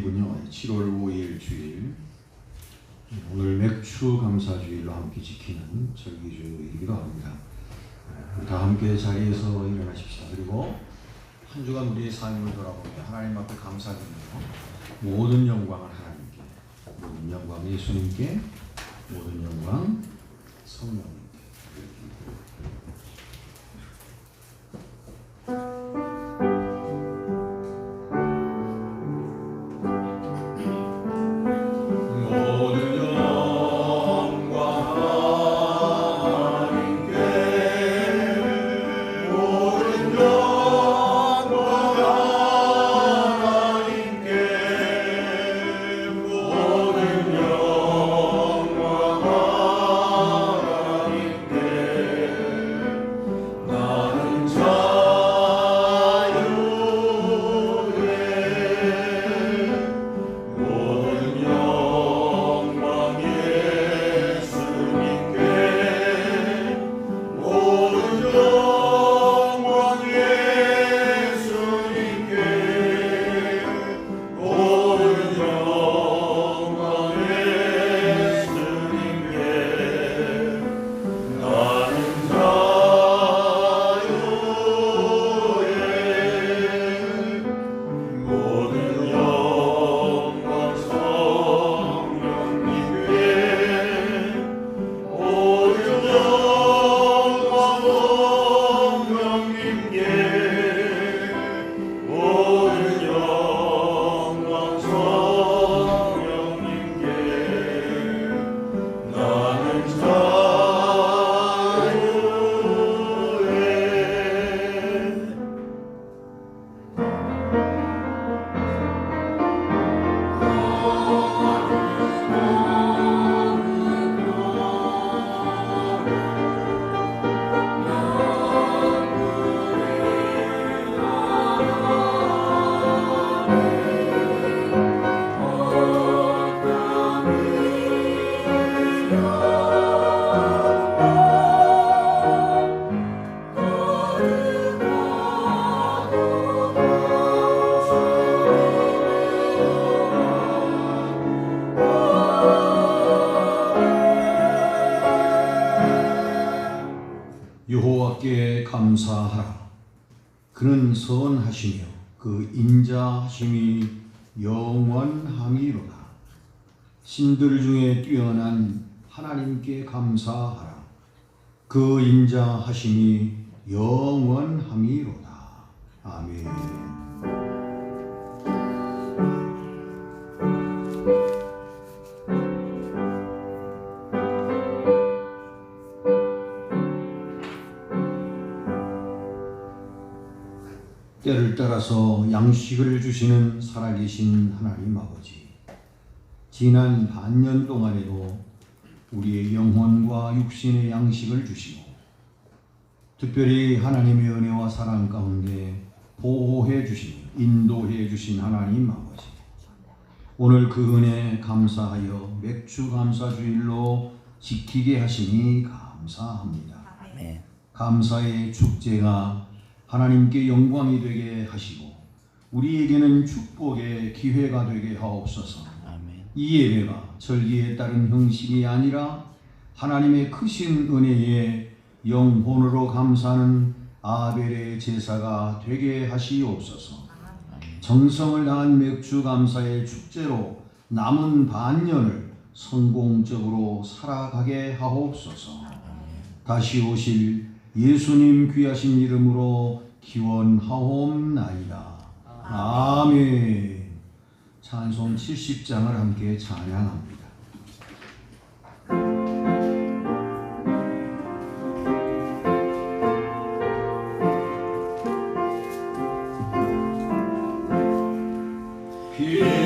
주일이군요. 7월 5일 주일. 오늘 맥주 감사주일로 함께 지키는 절기주일이기도 합니다. 다 함께 자리에서 일어나십시다. 그리고 한 주간 우리의 삶을 돌아보며 하나님 앞에 감사드리며 모든 영광을 하나님께, 모든 영광 예수님께, 모든 영광 성령님께. 여호와께 감사하라. 그는 선하시며 그 인자하심이 영원함이로다. 신들 중에 뛰어난 하나님께 감사하라. 그 인자하심이 영원함이로다. 아멘. 때를 따라서 양식을 주시는 살아계신 하나님 아버지, 지난 반년 동안에도 우리의 영혼과 육신의 양식을 주시고 특별히 하나님의 은혜와 사랑 가운데 보호해 주시고 인도해 주신 하나님 아버지, 오늘 그 은혜 감사하여 맥주 감사주일로 지키게 하시니 감사합니다. 아멘. 감사의 축제가 하나님께 영광이 되게 하시고 우리에게는 축복의 기회가 되게 하옵소서. 아멘. 이 예배가 절기에 따른 형식이 아니라 하나님의 크신 은혜에 영혼으로 감사하는 아벨의 제사가 되게 하시옵소서. 아멘. 정성을 다한 맥주 감사의 축제로 남은 반년을 성공적으로 살아가게 하옵소서. 아멘. 다시 오실 예수님 귀하신 이름으로 기원하옵나이다. 아멘. 찬송 70장을 함께 찬양합니다. Yeah.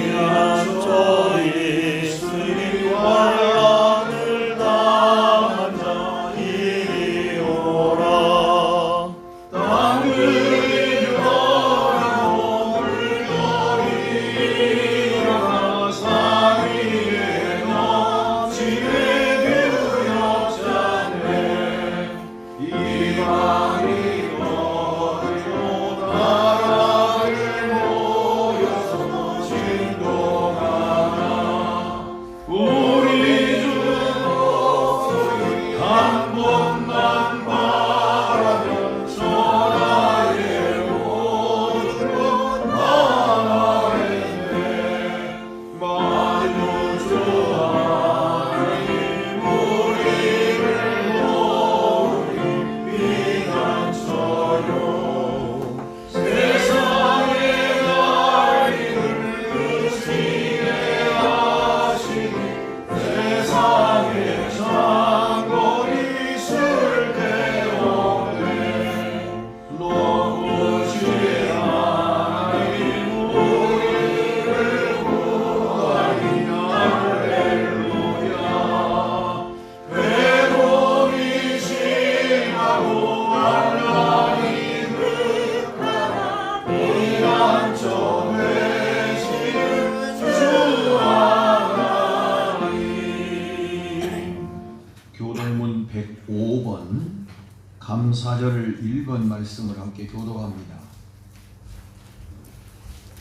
감사절 1번 말씀을 함께 교독합니다.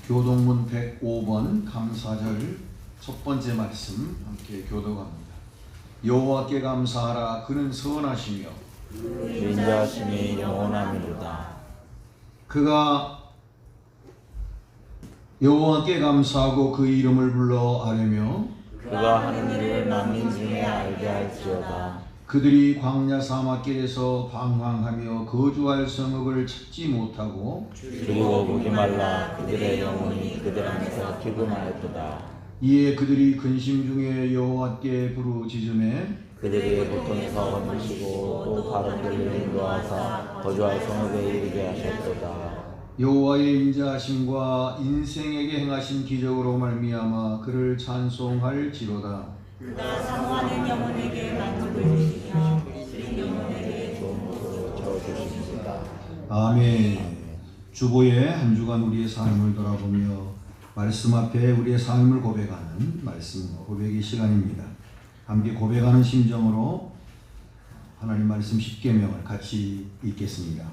교독문 105번 감사절 첫 번째 말씀 함께 교독합니다. 여호와께 감사하라. 그는 선하시며 인자하심이 영원하미로다. 그가 여호와께 감사하고 그 이름을 불러 아뢰며 그가 하는 일을 만민 중에 알게 할지어다. 그들이 광야 사막길에서 방황하며 거주할 성읍을 찾지 못하고 그리고 목이 말라 그들의 영혼이 그들 안에서 피곤하였도다. 이에 그들이 근심 중에 여호와께 부르짖음에 그들이 고통에서 건너시고 또 바른 길로 인도하사 거주할 성읍에 이르게 하셨도다. 여호와의 인자하심과 인생에게 행하신 기적으로 말미암아 그를 찬송할지로다. 그가 사모하는 영혼에게 만족을 주시며 그리스도 영혼에게 좋은 것으로 채워주십니다. 아멘. 주보에 한 주간 우리의 삶을 돌아보며 말씀 앞에 우리의 삶을 고백하는 말씀 고백의 시간입니다. 함께 고백하는 심정으로 하나님 말씀 10계명을 같이 읽겠습니다.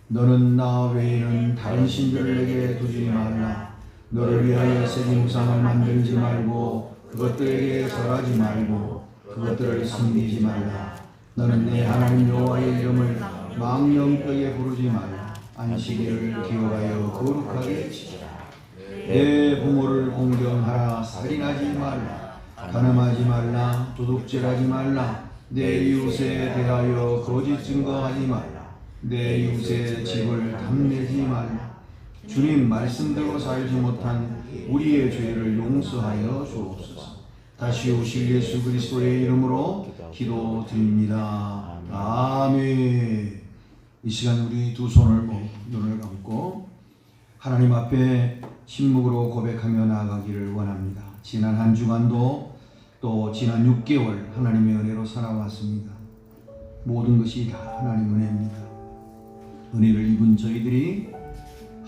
너는 나 외에는 다른 신들을 내게 두지 말라. 너를 위하여 새긴 우상을 만들지 말고 그것들에게 절하지 말고 그것들을 섬기지 말라. 너는 내 하나님 여호와의 이름을 망령되게 부르지 말라. 안식일을 기억하여 거룩하게 지키라. 내 부모를 공경하라. 살인하지 말라. 간음하지 말라. 도둑질하지 말라. 내 이웃에 대하여 거짓 증거하지 말라. 내 이웃의 집을 탐내지 말라. 주님 말씀대로 살지 못한 우리의 죄를 용서하여 주옵소서. 다시 오실 예수 그리스도의 이름으로 기도드립니다. 아멘. 이 시간 우리 두 손을 눈을 감고 하나님 앞에 침묵으로 고백하며 나아가기를 원합니다. 지난 한 주간도 또 지난 6개월 하나님의 은혜로 살아왔습니다. 모든 것이 다 하나님 은혜입니다. 은혜를 입은 저희들이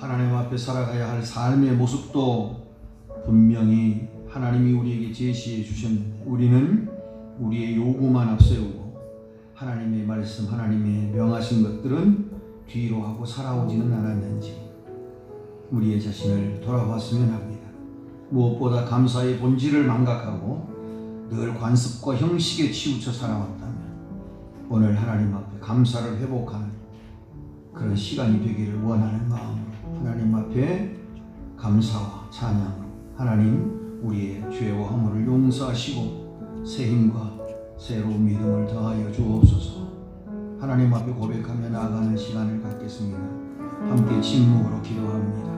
하나님 앞에 살아가야 할 삶의 모습도 분명히 하나님이 우리에게 제시해 주셨는데 우리는 우리의 요구만 앞세우고 하나님의 말씀, 하나님의 명하신 것들은 뒤로 하고 살아오지는 않았는지 우리의 자신을 돌아봤으면 합니다. 무엇보다 감사의 본질을 망각하고 늘 관습과 형식에 치우쳐 살아왔다면 오늘 하나님 앞에 감사를 회복하는 그런 시간이 되기를 원하는 마음으로 하나님 앞에 감사와 찬양으로 하나님 우리의 죄와 허물을 용서하시고 새 힘과 새로운 믿음을 더하여 주옵소서. 하나님 앞에 고백하며 나아가는 시간을 갖겠습니다. 함께 침묵으로 기도합니다.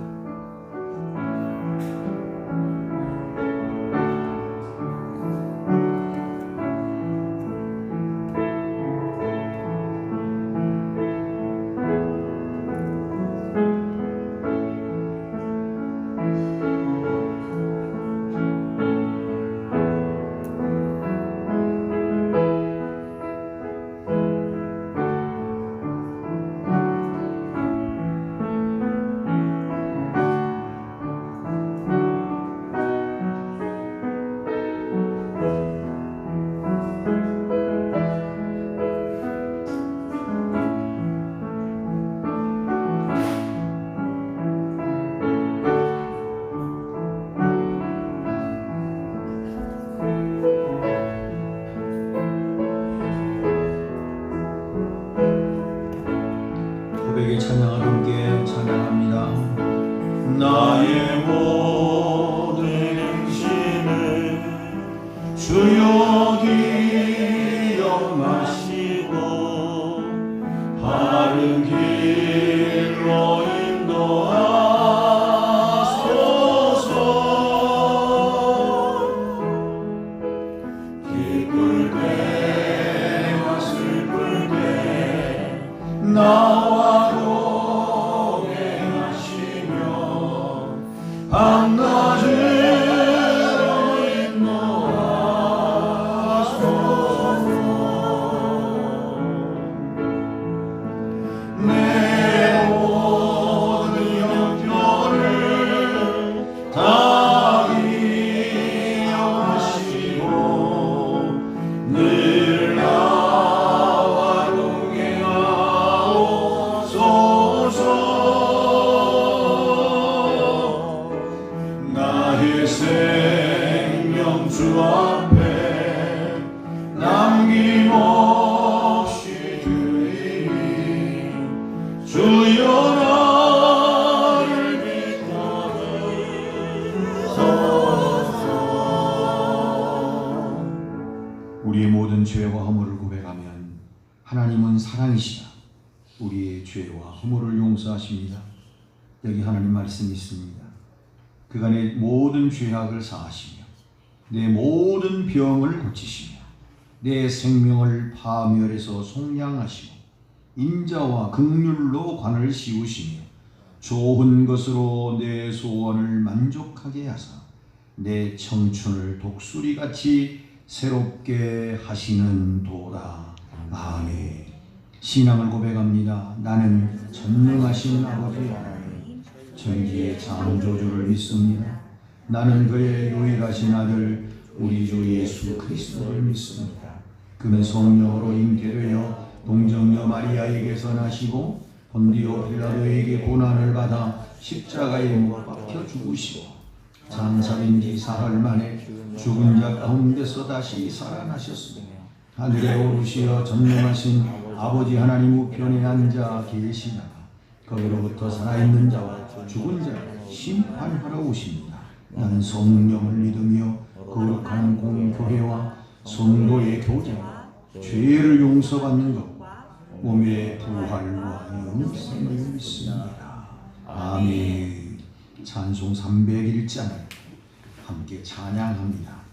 어김없이 드리니 주여 나를 믿어주소서. 우리의 모든 죄와 허물을 고백하면 하나님은 사랑이시다. 우리의 죄와 허물을 용서하십니다. 여기 하나님 말씀이 있습니다. 그가 내 모든 죄악을 사하시며 내 모든 병을 고치시며 내 생명을 파멸해서 속량하시고 인자와 긍휼로 관을 씌우시며 좋은 것으로 내 소원을 만족하게 하사 내 청춘을 독수리같이 새롭게 하시는 도다. 아멘. 신앙을 고백합니다. 나는 전능하신 아버지 하나님 천지의 창조주를 믿습니다. 나는 그의 유일하신 아들 우리 주 예수 그리스도를 믿습니다. 그는 성령으로 잉태되어 동정녀 마리아에게서 나시고 본디오 빌라도에게 고난을 받아 십자가에 못 박혀 죽으시고 장사된 지 사흘 만에 죽은 자 가운데서 다시 살아나셨으며 하늘에 오르시어 전능하신 아버지 하나님 우편에 앉아 계시다가 거기로부터 살아있는 자와 죽은 자를 심판하러 오십니다. 나는 성령을 믿으며 거룩한 공교회와 성도의 교제와 죄를 용서받는 것과 몸의 부활과 영생을 믿습니다. 아멘. 찬송 301장을 함께 찬양합니다.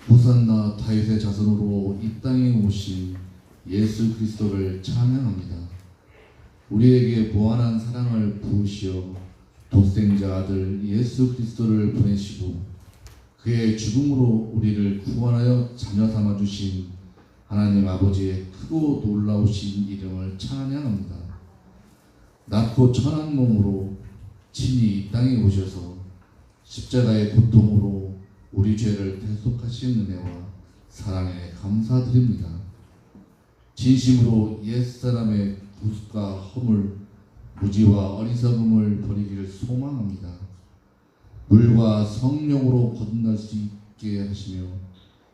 호산나 다윗의 자손으로 이 땅에 오신 예수 그리스도를 찬양합니다. 우리에게 무한한 사랑을 부으시어 독생자 아들 예수 그리스도를 보내시고 그의 죽음으로 우리를 구원하여 자녀 삼아 주신 하나님 아버지의 크고 놀라우신 이름을 찬양합니다. 낮고 천한 몸으로 친히 이 땅에 오셔서 십자가의 고통으로 우리 죄를 대속하신 은혜와 사랑에 감사드립니다. 진심으로 옛사람의 구습과 허물, 무지와 어리석음을 버리기를 소망합니다. 물과 성령으로 거듭날 수 있게 하시며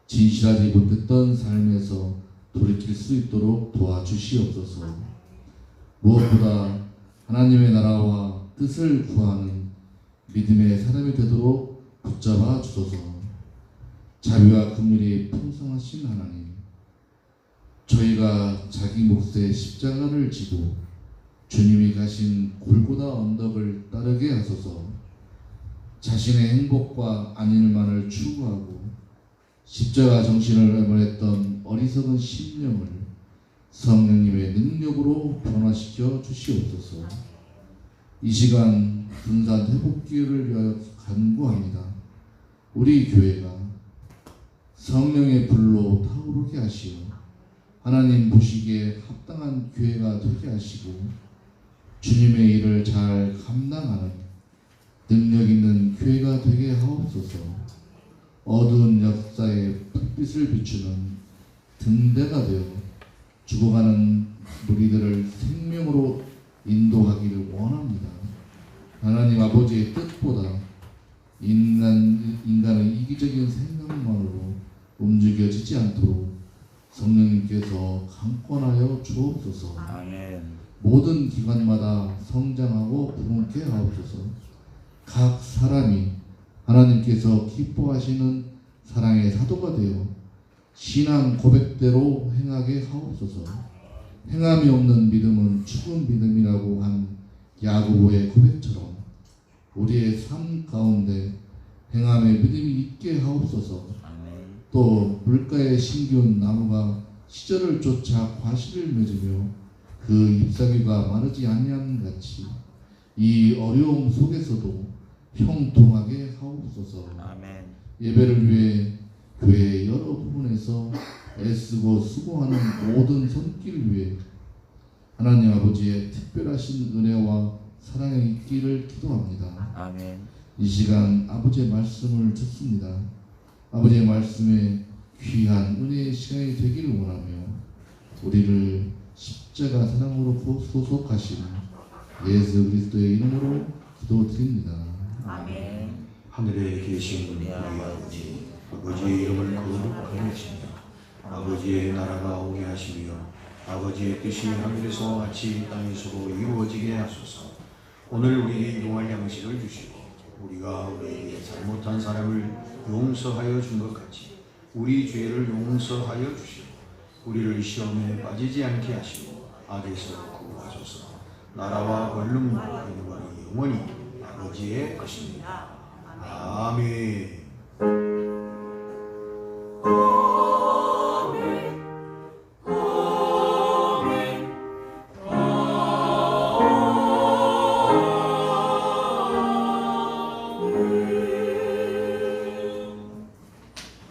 진실하지 못했던 삶에서 돌이킬 수 있도록 도와주시옵소서. 무엇보다 하나님의 나라와 뜻을 구하는 믿음의 사람이 되도록 붙잡아 주소서. 자비와 긍휼이 풍성하신 하나님, 저희가 자기 몫의 십자가를 지고 주님이 가신 골고다 언덕을 따르게 하소서. 자신의 행복과 안일만을 추구하고 십자가 정신을 외면했던 어리석은 심령을 성령님의 능력으로 변화시켜 주시옵소서. 이 시간 분산 회복 기회를 위하여 간구합니다. 우리 교회가 성령의 불로 타오르게 하시어 하나님 보시기에 합당한 교회가 되게 하시고 주님의 일을 잘 감당하는 능력 있는 교회가 되게 하옵소서. 어두운 역사의 불빛을 비추는 등대가 되어 죽어가는 무리들을 생명으로 인도하기를 원합니다. 하나님 아버지의 뜻보다 인간의 이기적인 생각만으로 움직여지지 않도록 성령님께서 강권하여 주옵소서. 아멘. 모든 기관마다 성장하고 부흥케 하옵소서. 각 사람이 하나님께서 기뻐하시는 사랑의 사도가 되어 신앙 고백대로 행하게 하옵소서. 행함이 없는 믿음은 죽은 믿음이라고 한 야고보의 고백처럼 우리의 삶 가운데 행함의 믿음이 있게 하옵소서. 아멘. 또 물가에 심기운 나무가 시절을 쫓아 과실을 맺으며 그 잎사귀가 마르지 아니하는 같이 이 어려움 속에서도 형통하게 하옵소서. 아멘. 예배를 위해 교회 여러 부분에서 애쓰고 수고하는 모든 손길 위에 하나님 아버지의 특별하신 은혜와 사랑이 있기를 기도합니다. 아멘. 이 시간 아버지의 말씀을 듣습니다. 아버지의 말씀에 귀한 은혜의 시간이 되기를 원하며 우리를 십자가 사랑으로 소속하시는 예수 그리스도의 이름으로 기도드립니다. 아멘. 하늘에 계신 우리 아버지, 아버지의 이름을 거룩하게 하시며 아버지의 나라가 오게 하시며 아버지의 뜻이 하늘에서 같이 땅에서도 이루어지게 하소서. 오늘 우리에게 일용할 양식을 주시고 우리가 우리에게 잘못한 사람을 용서하여 준 것 같이 우리 죄를 용서하여 주시고 우리를 시험에 빠지지 않게 하시고 악에서 구하소서. 나라와 권능과 영광이 영원히 아버지의 것입니다. 아멘.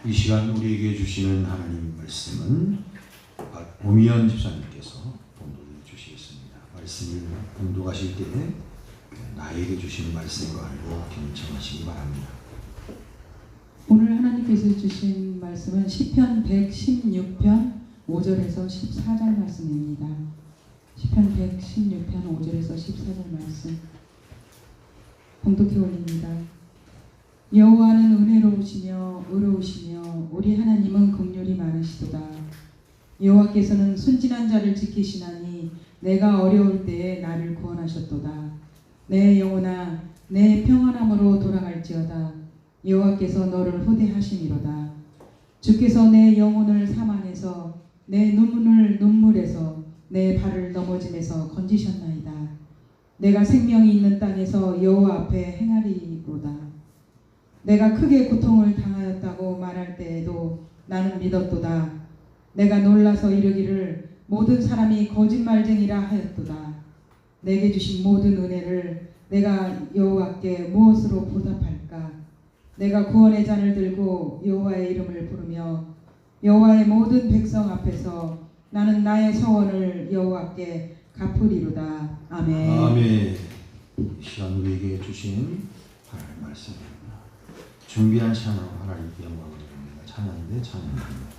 이 시간 우리에게 주시는 하나님 말씀은 오미연 집사님께서 봉독해 주시겠습니다. 말씀을 봉독하실 때 나에게 주시는 말씀으로 알고 경청하시기 바랍니다. 오늘 하나님께서 주신 말씀은 시편 116편 5절에서 14절 말씀입니다. 시편 116편 5절에서 14절 말씀 봉독해 올립니다. 여호와는 은혜로우시며 의로우시며 우리 하나님은 긍휼이 많으시도다. 여호와께서는 순진한 자를 지키시나니 내가 어려울 때에 나를 구원하셨도다. 내 영혼아 내 평안함으로 돌아갈지어다. 여호와께서 너를 후대하심이로다. 주께서 내 영혼을 사망에서 내 눈물을 눈물에서 내 발을 넘어짐에서 건지셨나이다. 내가 생명이 있는 땅에서 여호와 앞에 행하리로다. 내가 크게 고통을 당하였다고 말할 때에도 나는 믿었도다. 내가 놀라서 이르기를 모든 사람이 거짓말쟁이라 하였도다. 내게 주신 모든 은혜를 내가 여호와께 무엇으로 보답할까? 내가 구원의 잔을 들고 여호와의 이름을 부르며 여호와의 모든 백성 앞에서 나는 나의 서원을 여호와께 갚으리로다. 아멘. 아멘. 이 시간 우리에게 주신 하나님 말씀입니다. 준비한 찬양 하나님께 영광을 드립니다. 찬양인데 찬양입니다.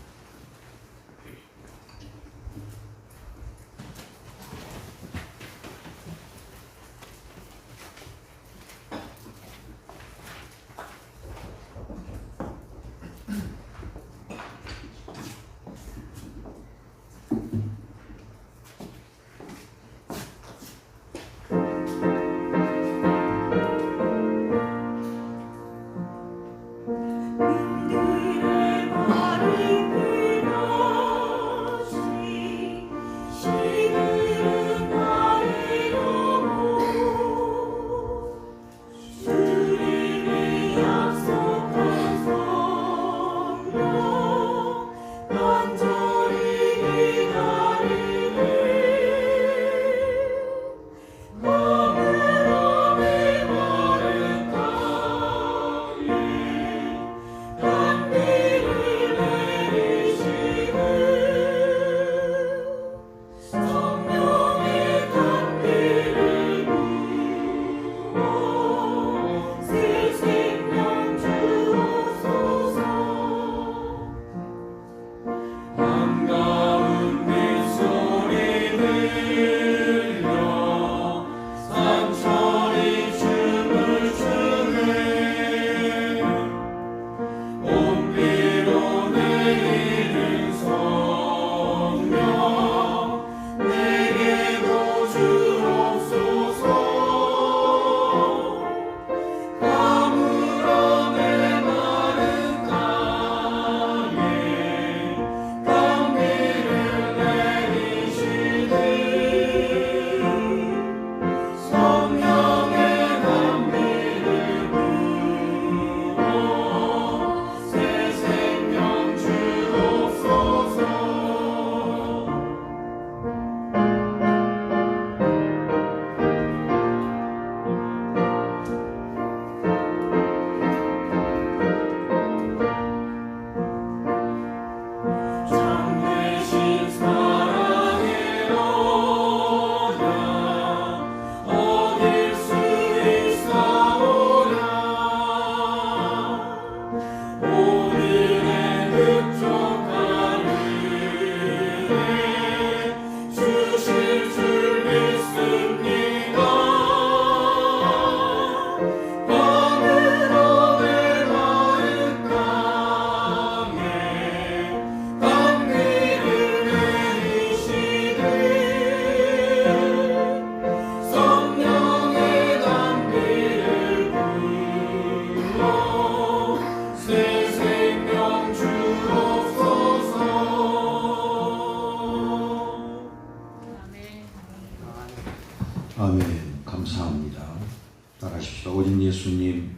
예수님,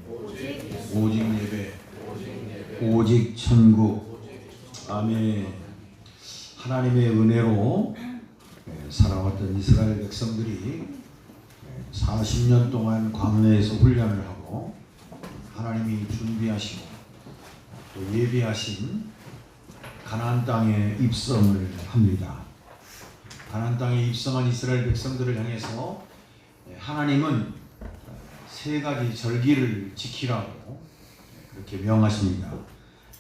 오직 예배, 오직 천국. 아멘. 하나님의 은혜로 살아왔던 이스라엘 백성들이 40년 동안 광야에서 훈련을 하고 하나님이 준비하시고 또 예비하신 가나안 땅에 입성을 합니다. 가나안 땅에 입성한 이스라엘 백성들을 향해서 하나님은 세 가지 절기를 지키라고 그렇게 명하십니다.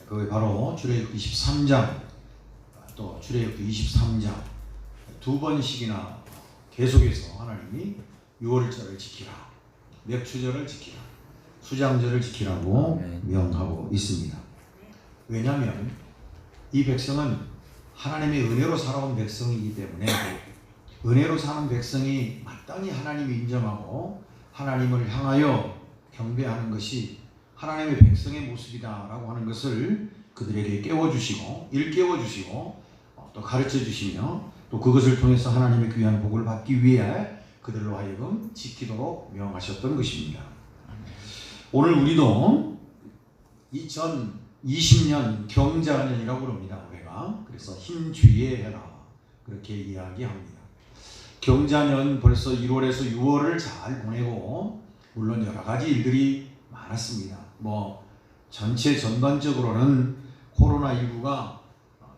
그게 바로 출애굽기 23장 또 출애굽기 23장 두 번씩이나 계속해서 하나님이 유월절을 지키라, 맥추절을 지키라, 수장절을 지키라고 명하고 있습니다. 왜냐하면 이 백성은 하나님의 은혜로 살아온 백성이기 때문에 은혜로 사는 백성이 마땅히 하나님을 인정하고 하나님을 향하여 경배하는 것이 하나님의 백성의 모습이다라고 하는 것을 그들에게 깨워주시고 일깨워주시고 또 가르쳐주시며 또 그것을 통해서 하나님의 귀한 복을 받기 위해 그들로 하여금 지키도록 명하셨던 것입니다. 오늘 우리도 2020년 경자년이라고 부릅니다. 올해가. 그래서 흰주의에 해라 그렇게 이야기합니다. 경자년 벌써 1월에서 6월을 잘 보내고 물론 여러 가지 일들이 많았습니다. 전체 전반적으로는 코로나19가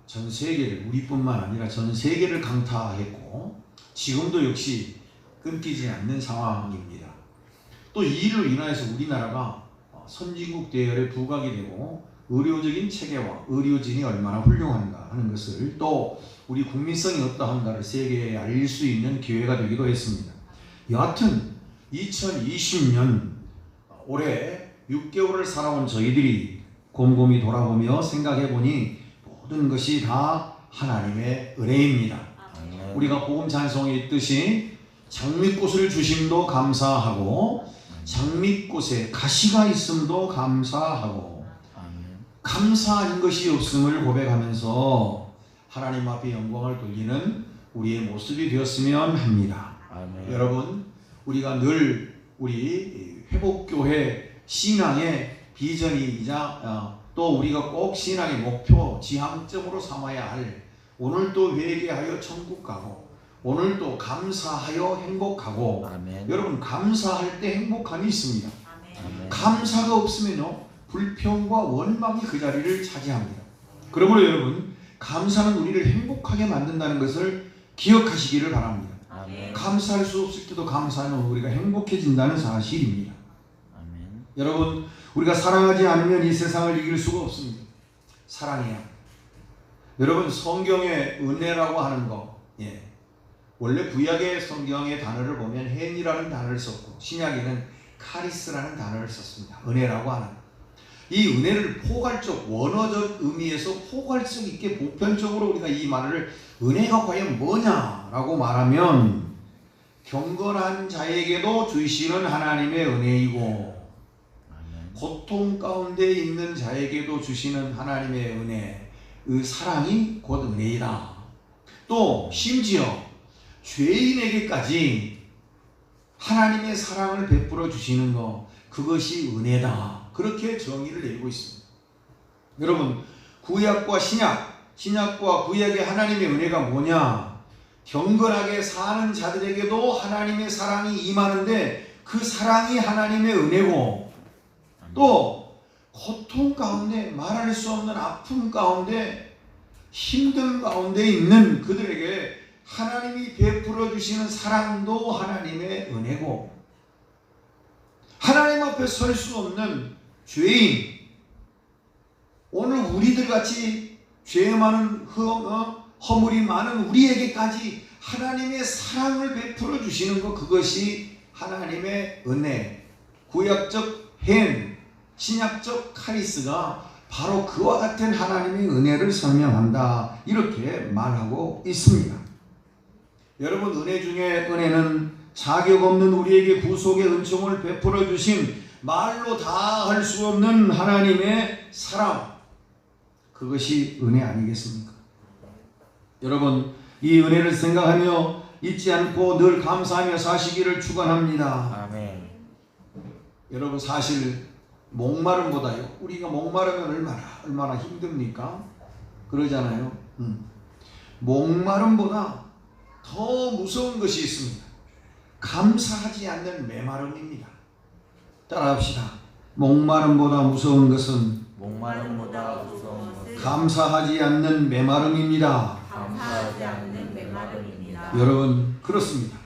전 세계를 우리뿐만 아니라 전 세계를 강타했고 지금도 역시 끊기지 않는 상황입니다. 또 이 일로 인하여서 우리나라가 선진국 대열에 부각이 되고 의료적인 체계와 의료진이 얼마나 훌륭한가 하는 것을 또 우리 국민성이 어떠한가를 세계에 알릴 수 있는 기회가 되기도 했습니다. 여하튼 2020년 올해 6개월을 살아온 저희들이 곰곰이 돌아보며 생각해보니 모든 것이 다 하나님의 은혜입니다. 우리가 복음 찬송에 있듯이 장미꽃을 주심도 감사하고 장미꽃에 가시가 있음도 감사하고 감사한 것이 없음을 고백하면서 하나님 앞에 영광을 돌리는 우리의 모습이 되었으면 합니다. 아멘. 여러분 우리가 늘 우리 회복교회 신앙의 비전이자 또 우리가 꼭 신앙의 목표 지향점으로 삼아야 할 오늘도 회개하여 천국 가고 오늘도 감사하여 행복하고 아멘. 여러분 감사할 때 행복함이 있습니다. 아멘. 감사가 없으면요 불평과 원망이 그 자리를 차지합니다. 그러므로 여러분 감사는 우리를 행복하게 만든다는 것을 기억하시기를 바랍니다. 아멘. 감사할 수 없을 때도 감사하면 우리가 행복해진다는 사실입니다. 아멘. 여러분 우리가 사랑하지 않으면 이 세상을 이길 수가 없습니다. 사랑해야. 여러분 성경의 은혜라고 하는 거 원래 구약의 성경의 단어를 보면 헨이라는 단어를 썼고 신약에는 카리스라는 단어를 썼습니다. 은혜라고 하는 이 은혜를 포괄적 원어적 의미에서 포괄성 있게 보편적으로 우리가 이 말을 은혜가 과연 뭐냐라고 말하면 경건한 자에게도 주시는 하나님의 은혜이고 고통 가운데 있는 자에게도 주시는 하나님의 은혜 그 사랑이 곧 은혜이다. 또 심지어 죄인에게까지 하나님의 사랑을 베풀어 주시는 것 그것이 은혜다. 그렇게 정의를 내리고 있습니다. 여러분 구약과 신약과 구약의 하나님의 은혜가 뭐냐? 경건하게 사는 자들에게도 하나님의 사랑이 임하는데 그 사랑이 하나님의 은혜고 또 고통 가운데 말할 수 없는 아픔 가운데 힘든 가운데 있는 그들에게 하나님이 베풀어 주시는 사랑도 하나님의 은혜고 하나님 앞에 설 수 없는 죄인 오늘 우리들 같이 죄 많은 허물이 많은 우리에게까지 하나님의 사랑을 베풀어 주시는 것 그것이 하나님의 은혜 구약적 헨 신약적 카리스가 바로 그와 같은 하나님의 은혜를 설명한다 이렇게 말하고 있습니다. 여러분 은혜 중에 은혜는 자격 없는 우리에게 구속의 은총을 베풀어 주신 말로 다 할 수 없는 하나님의 사랑 그것이 은혜 아니겠습니까? 여러분 이 은혜를 생각하며 잊지 않고 늘 감사하며 사시기를 축원합니다. 아멘. 여러분 사실 목마름보다요. 우리가 목마르면 얼마나 힘듭니까? 그러잖아요. 목마름보다 더 무서운 것이 있습니다. 감사하지 않는 메마름입니다. 따라합시다. 목마름보다 무서운 것은 목마름보다 무서운 것은 감사하지 않는 메마름입니다. 감사하지 않는 메마름입니다. 여러분 그렇습니다.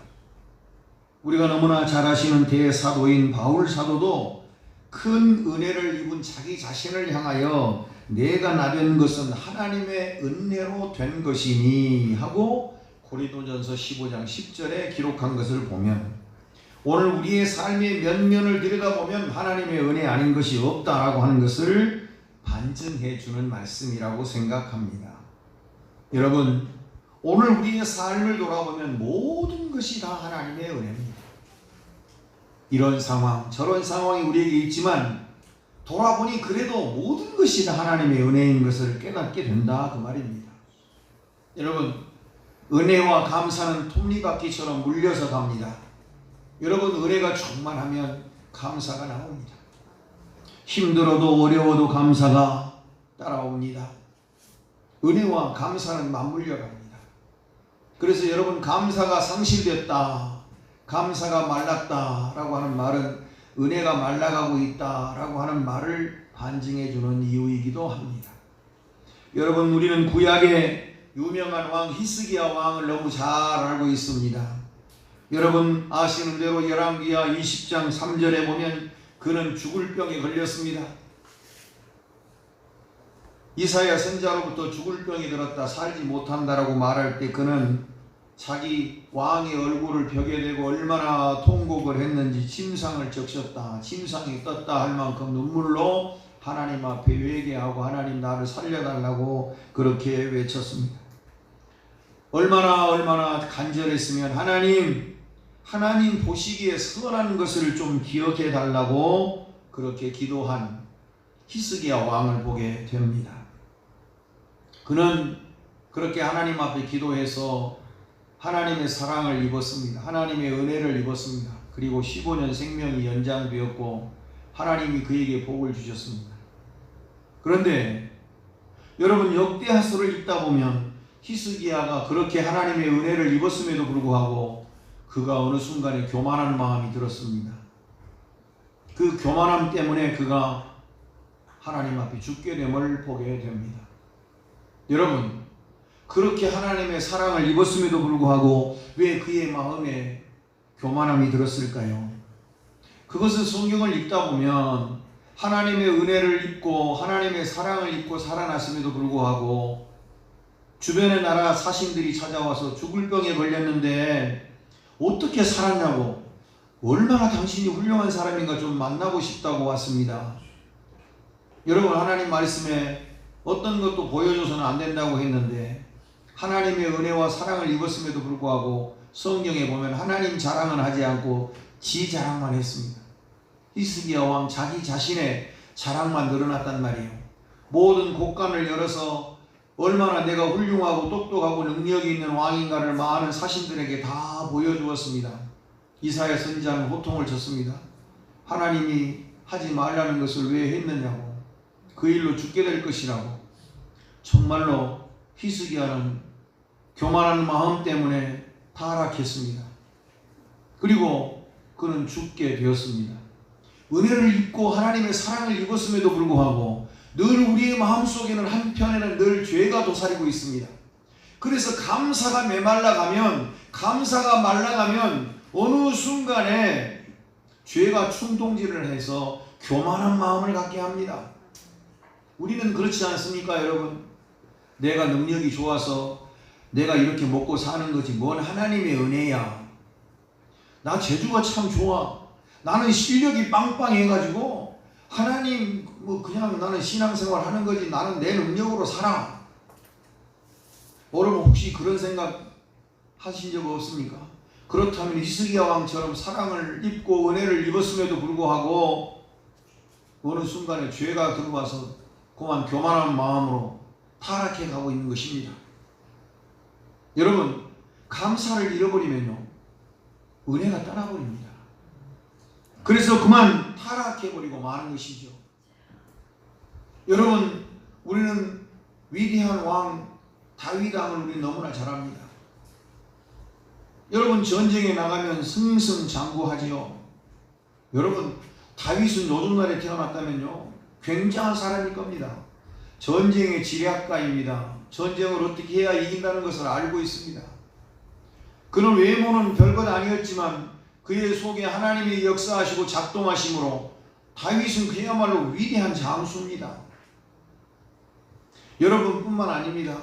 우리가 너무나 잘 아시는 대사도인 바울 사도도 큰 은혜를 입은 자기 자신을 향하여 내가 나된 것은 하나님의 은혜로 된 것이니 하고 고린도전서 15장 10절에 기록한 것을 보면 오늘 우리의 삶의 면면을 들여다보면 하나님의 은혜 아닌 것이 없다라고 하는 것을 반증해 주는 말씀이라고 생각합니다. 여러분 오늘 우리의 삶을 돌아보면 모든 것이 다 하나님의 은혜입니다. 이런 상황 저런 상황이 우리에게 있지만 돌아보니 그래도 모든 것이 다 하나님의 은혜인 것을 깨닫게 된다 그 말입니다. 여러분 은혜와 감사는 톱니바퀴처럼 물려서 갑니다. 여러분 은혜가 충만하면 감사가 나옵니다. 힘들어도 어려워도 감사가 따라옵니다. 은혜와 감사는 맞물려 갑니다. 그래서 여러분 감사가 상실됐다, 감사가 말랐다 라고 하는 말은 은혜가 말라가고 있다 라고 하는 말을 반증해 주는 이유이기도 합니다. 여러분 우리는 구약의 유명한 왕 히스기야 왕을 너무 잘 알고 있습니다. 여러분 아시는 대로 열왕기하 20장 3절에 보면 그는 죽을 병에 걸렸습니다. 이사야 선지자로부터 죽을 병이 들었다 살지 못한다라고 말할 때 그는 자기 왕의 얼굴을 벽에 대고 얼마나 통곡을 했는지 침상을 적셨다 침상이 떴다 할 만큼 눈물로 하나님 앞에 회개하고 하나님 나를 살려달라고 그렇게 외쳤습니다. 얼마나 간절했으면 하나님 보시기에 선한 것을 좀 기억해 달라고 그렇게 기도한 히스기야 왕을 보게 됩니다. 그는 그렇게 하나님 앞에 기도해서 하나님의 사랑을 입었습니다. 하나님의 은혜를 입었습니다. 그리고 15년 생명이 연장되었고 하나님이 그에게 복을 주셨습니다. 그런데 여러분 역대하서를 읽다 보면 히스기야가 그렇게 하나님의 은혜를 입었음에도 불구하고 그가 어느 순간에 교만한 마음이 들었습니다. 그 교만함 때문에 그가 하나님 앞에 죽게 됨을 보게 됩니다. 여러분 그렇게 하나님의 사랑을 입었음에도 불구하고 왜 그의 마음에 교만함이 들었을까요? 그것은 성경을 읽다 보면 하나님의 은혜를 입고 하나님의 사랑을 입고 살아났음에도 불구하고 주변의 나라 사신들이 찾아와서 죽을 병에 걸렸는데 어떻게 살았냐고 얼마나 당신이 훌륭한 사람인가 좀 만나고 싶다고 왔습니다. 여러분 하나님 말씀에 어떤 것도 보여줘서는 안 된다고 했는데 하나님의 은혜와 사랑을 입었음에도 불구하고 성경에 보면 하나님 자랑은 하지 않고 지 자랑만 했습니다. 히스기야 왕 자기 자신의 자랑만 늘어났단 말이에요. 모든 곳간을 열어서 얼마나 내가 훌륭하고 똑똑하고 능력이 있는 왕인가를 많은 사신들에게 다 보여주었습니다. 이사야 선지자는 호통을 쳤습니다. 하나님이 하지 말라는 것을 왜 했느냐고 그 일로 죽게 될 것이라고. 정말로 히스기야는 교만한 마음 때문에 타락했습니다. 그리고 그는 죽게 되었습니다. 은혜를 입고 하나님의 사랑을 입었음에도 불구하고 늘 우리의 마음속에는 한편에는 늘 죄가 도사리고 있습니다. 그래서 감사가 메말라가면 감사가 말라가면 어느 순간에 죄가 충동질을 해서 교만한 마음을 갖게 합니다. 우리는 그렇지 않습니까 여러분? 내가 능력이 좋아서 내가 이렇게 먹고 사는 거지 뭔 하나님의 은혜야. 나 재주가 참 좋아. 나는 실력이 빵빵해가지고 하나님 그냥 나는 신앙생활 하는 거지 나는 내 능력으로 살아. 여러분 혹시 그런 생각 하신 적 없습니까? 그렇다면 히스기야 왕처럼 사랑을 입고 은혜를 입었음에도 불구하고 어느 순간에 죄가 들어와서 그만 교만한 마음으로 타락해 가고 있는 것입니다. 여러분 감사를 잃어버리면요 은혜가 떠나버립니다. 그래서 그만 타락해버리고 마는 것이죠. 여러분, 우리는 위대한 왕 다윗 왕을 우리 너무나 잘 압니다. 여러분, 전쟁에 나가면 승승장구하지요. 여러분, 다윗은 요즘 날에 태어났다면요 굉장한 사람일 겁니다. 전쟁의 지략가입니다. 전쟁을 어떻게 해야 이긴다는 것을 알고 있습니다. 그는 외모는 별것 아니었지만 그의 속에 하나님이 역사하시고 작동하심으로 다윗은 그야말로 위대한 장수입니다. 여러분뿐만 아닙니다.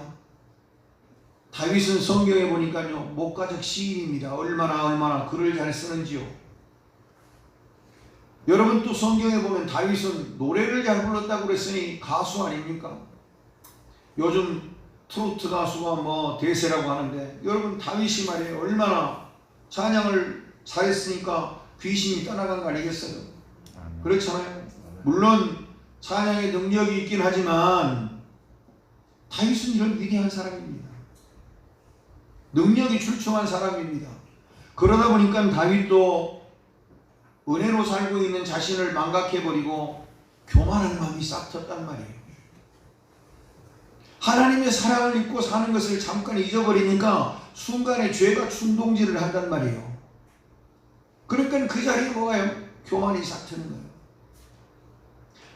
다윗은 성경에 보니까요 목가적 시인입니다. 얼마나 글을 잘 쓰는지요. 여러분, 또 성경에 보면 다윗은 노래를 잘 불렀다고 그랬으니 가수 아닙니까? 요즘 트로트 가수가 뭐 대세라고 하는데, 여러분, 다윗이 말이에요 얼마나 찬양을 잘했으니까 귀신이 떠나간 거 아니겠어요? 그렇잖아요. 물론 찬양의 능력이 있긴 하지만 다윗은 이런 위대한 사람입니다. 능력이 출중한 사람입니다. 그러다 보니까 다윗도 은혜로 살고 있는 자신을 망각해버리고 교만한 마음이 싹 텄단 말이에요. 하나님의 사랑을 잊고 사는 것을 잠깐 잊어버리니까 순간에 죄가 충동질을 한단 말이에요. 그러니까 그 자리에 뭐가요? 교만이 싹 트는 거예요.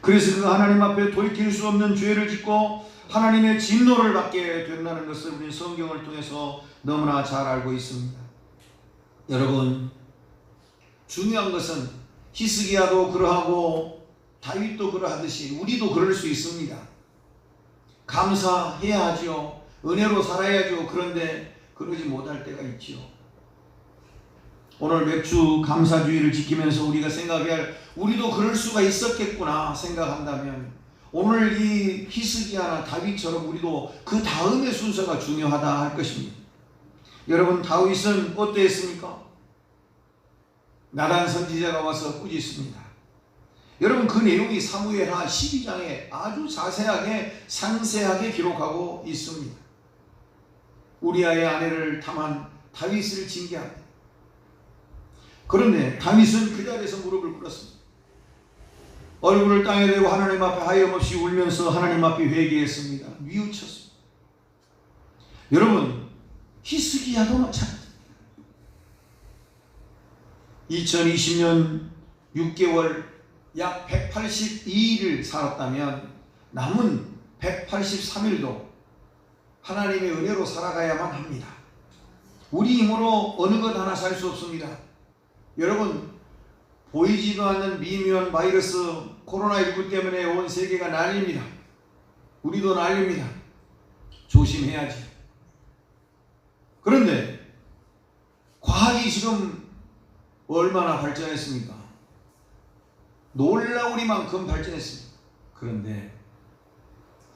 그래서 그 하나님 앞에 돌이킬 수 없는 죄를 짓고 하나님의 진노를 받게 된다는 것을 우리 성경을 통해서 너무나 잘 알고 있습니다. 여러분, 중요한 것은 히스기야도 그러하고 다윗도 그러하듯이 우리도 그럴 수 있습니다. 감사해야 하지요. 은혜로 살아야죠. 그런데 그러지 못할 때가 있지요. 오늘 맥주 감사주의를 지키면서 우리가 생각해야 할, 우리도 그럴 수가 있었겠구나 생각한다면 오늘 이 히스기야나 다윗처럼 우리도 그 다음의 순서가 중요하다 할 것입니다. 여러분, 다윗은 어떠했습니까? 나단 선지자가 와서 꾸짖습니다. 여러분, 그 내용이 사무엘하 12장에 아주 자세하게 상세하게 기록하고 있습니다. 우리아의 아내를 탐한 다윗을 징계합니다. 그런데 다윗은 그 자리에서 무릎을 꿇었습니다. 얼굴을 땅에 대고 하나님 앞에 하염없이 울면서 하나님 앞에 회개했습니다. 뉘우쳤습니다. 여러분, 히스기야도 마찬가지입니다. 2020년 6개월 약 182일을 살았다면 남은 183일도 하나님의 은혜로 살아가야만 합니다. 우리 힘으로 어느 것 하나 살 수 없습니다. 여러분, 보이지도 않는 미묘한 바이러스 코로나19 때문에 온 세계가 난립니다. 우리도 난립니다. 조심해야지. 그런데 과학이 지금 얼마나 발전했습니까? 놀라우리만큼 발전했습니다. 그런데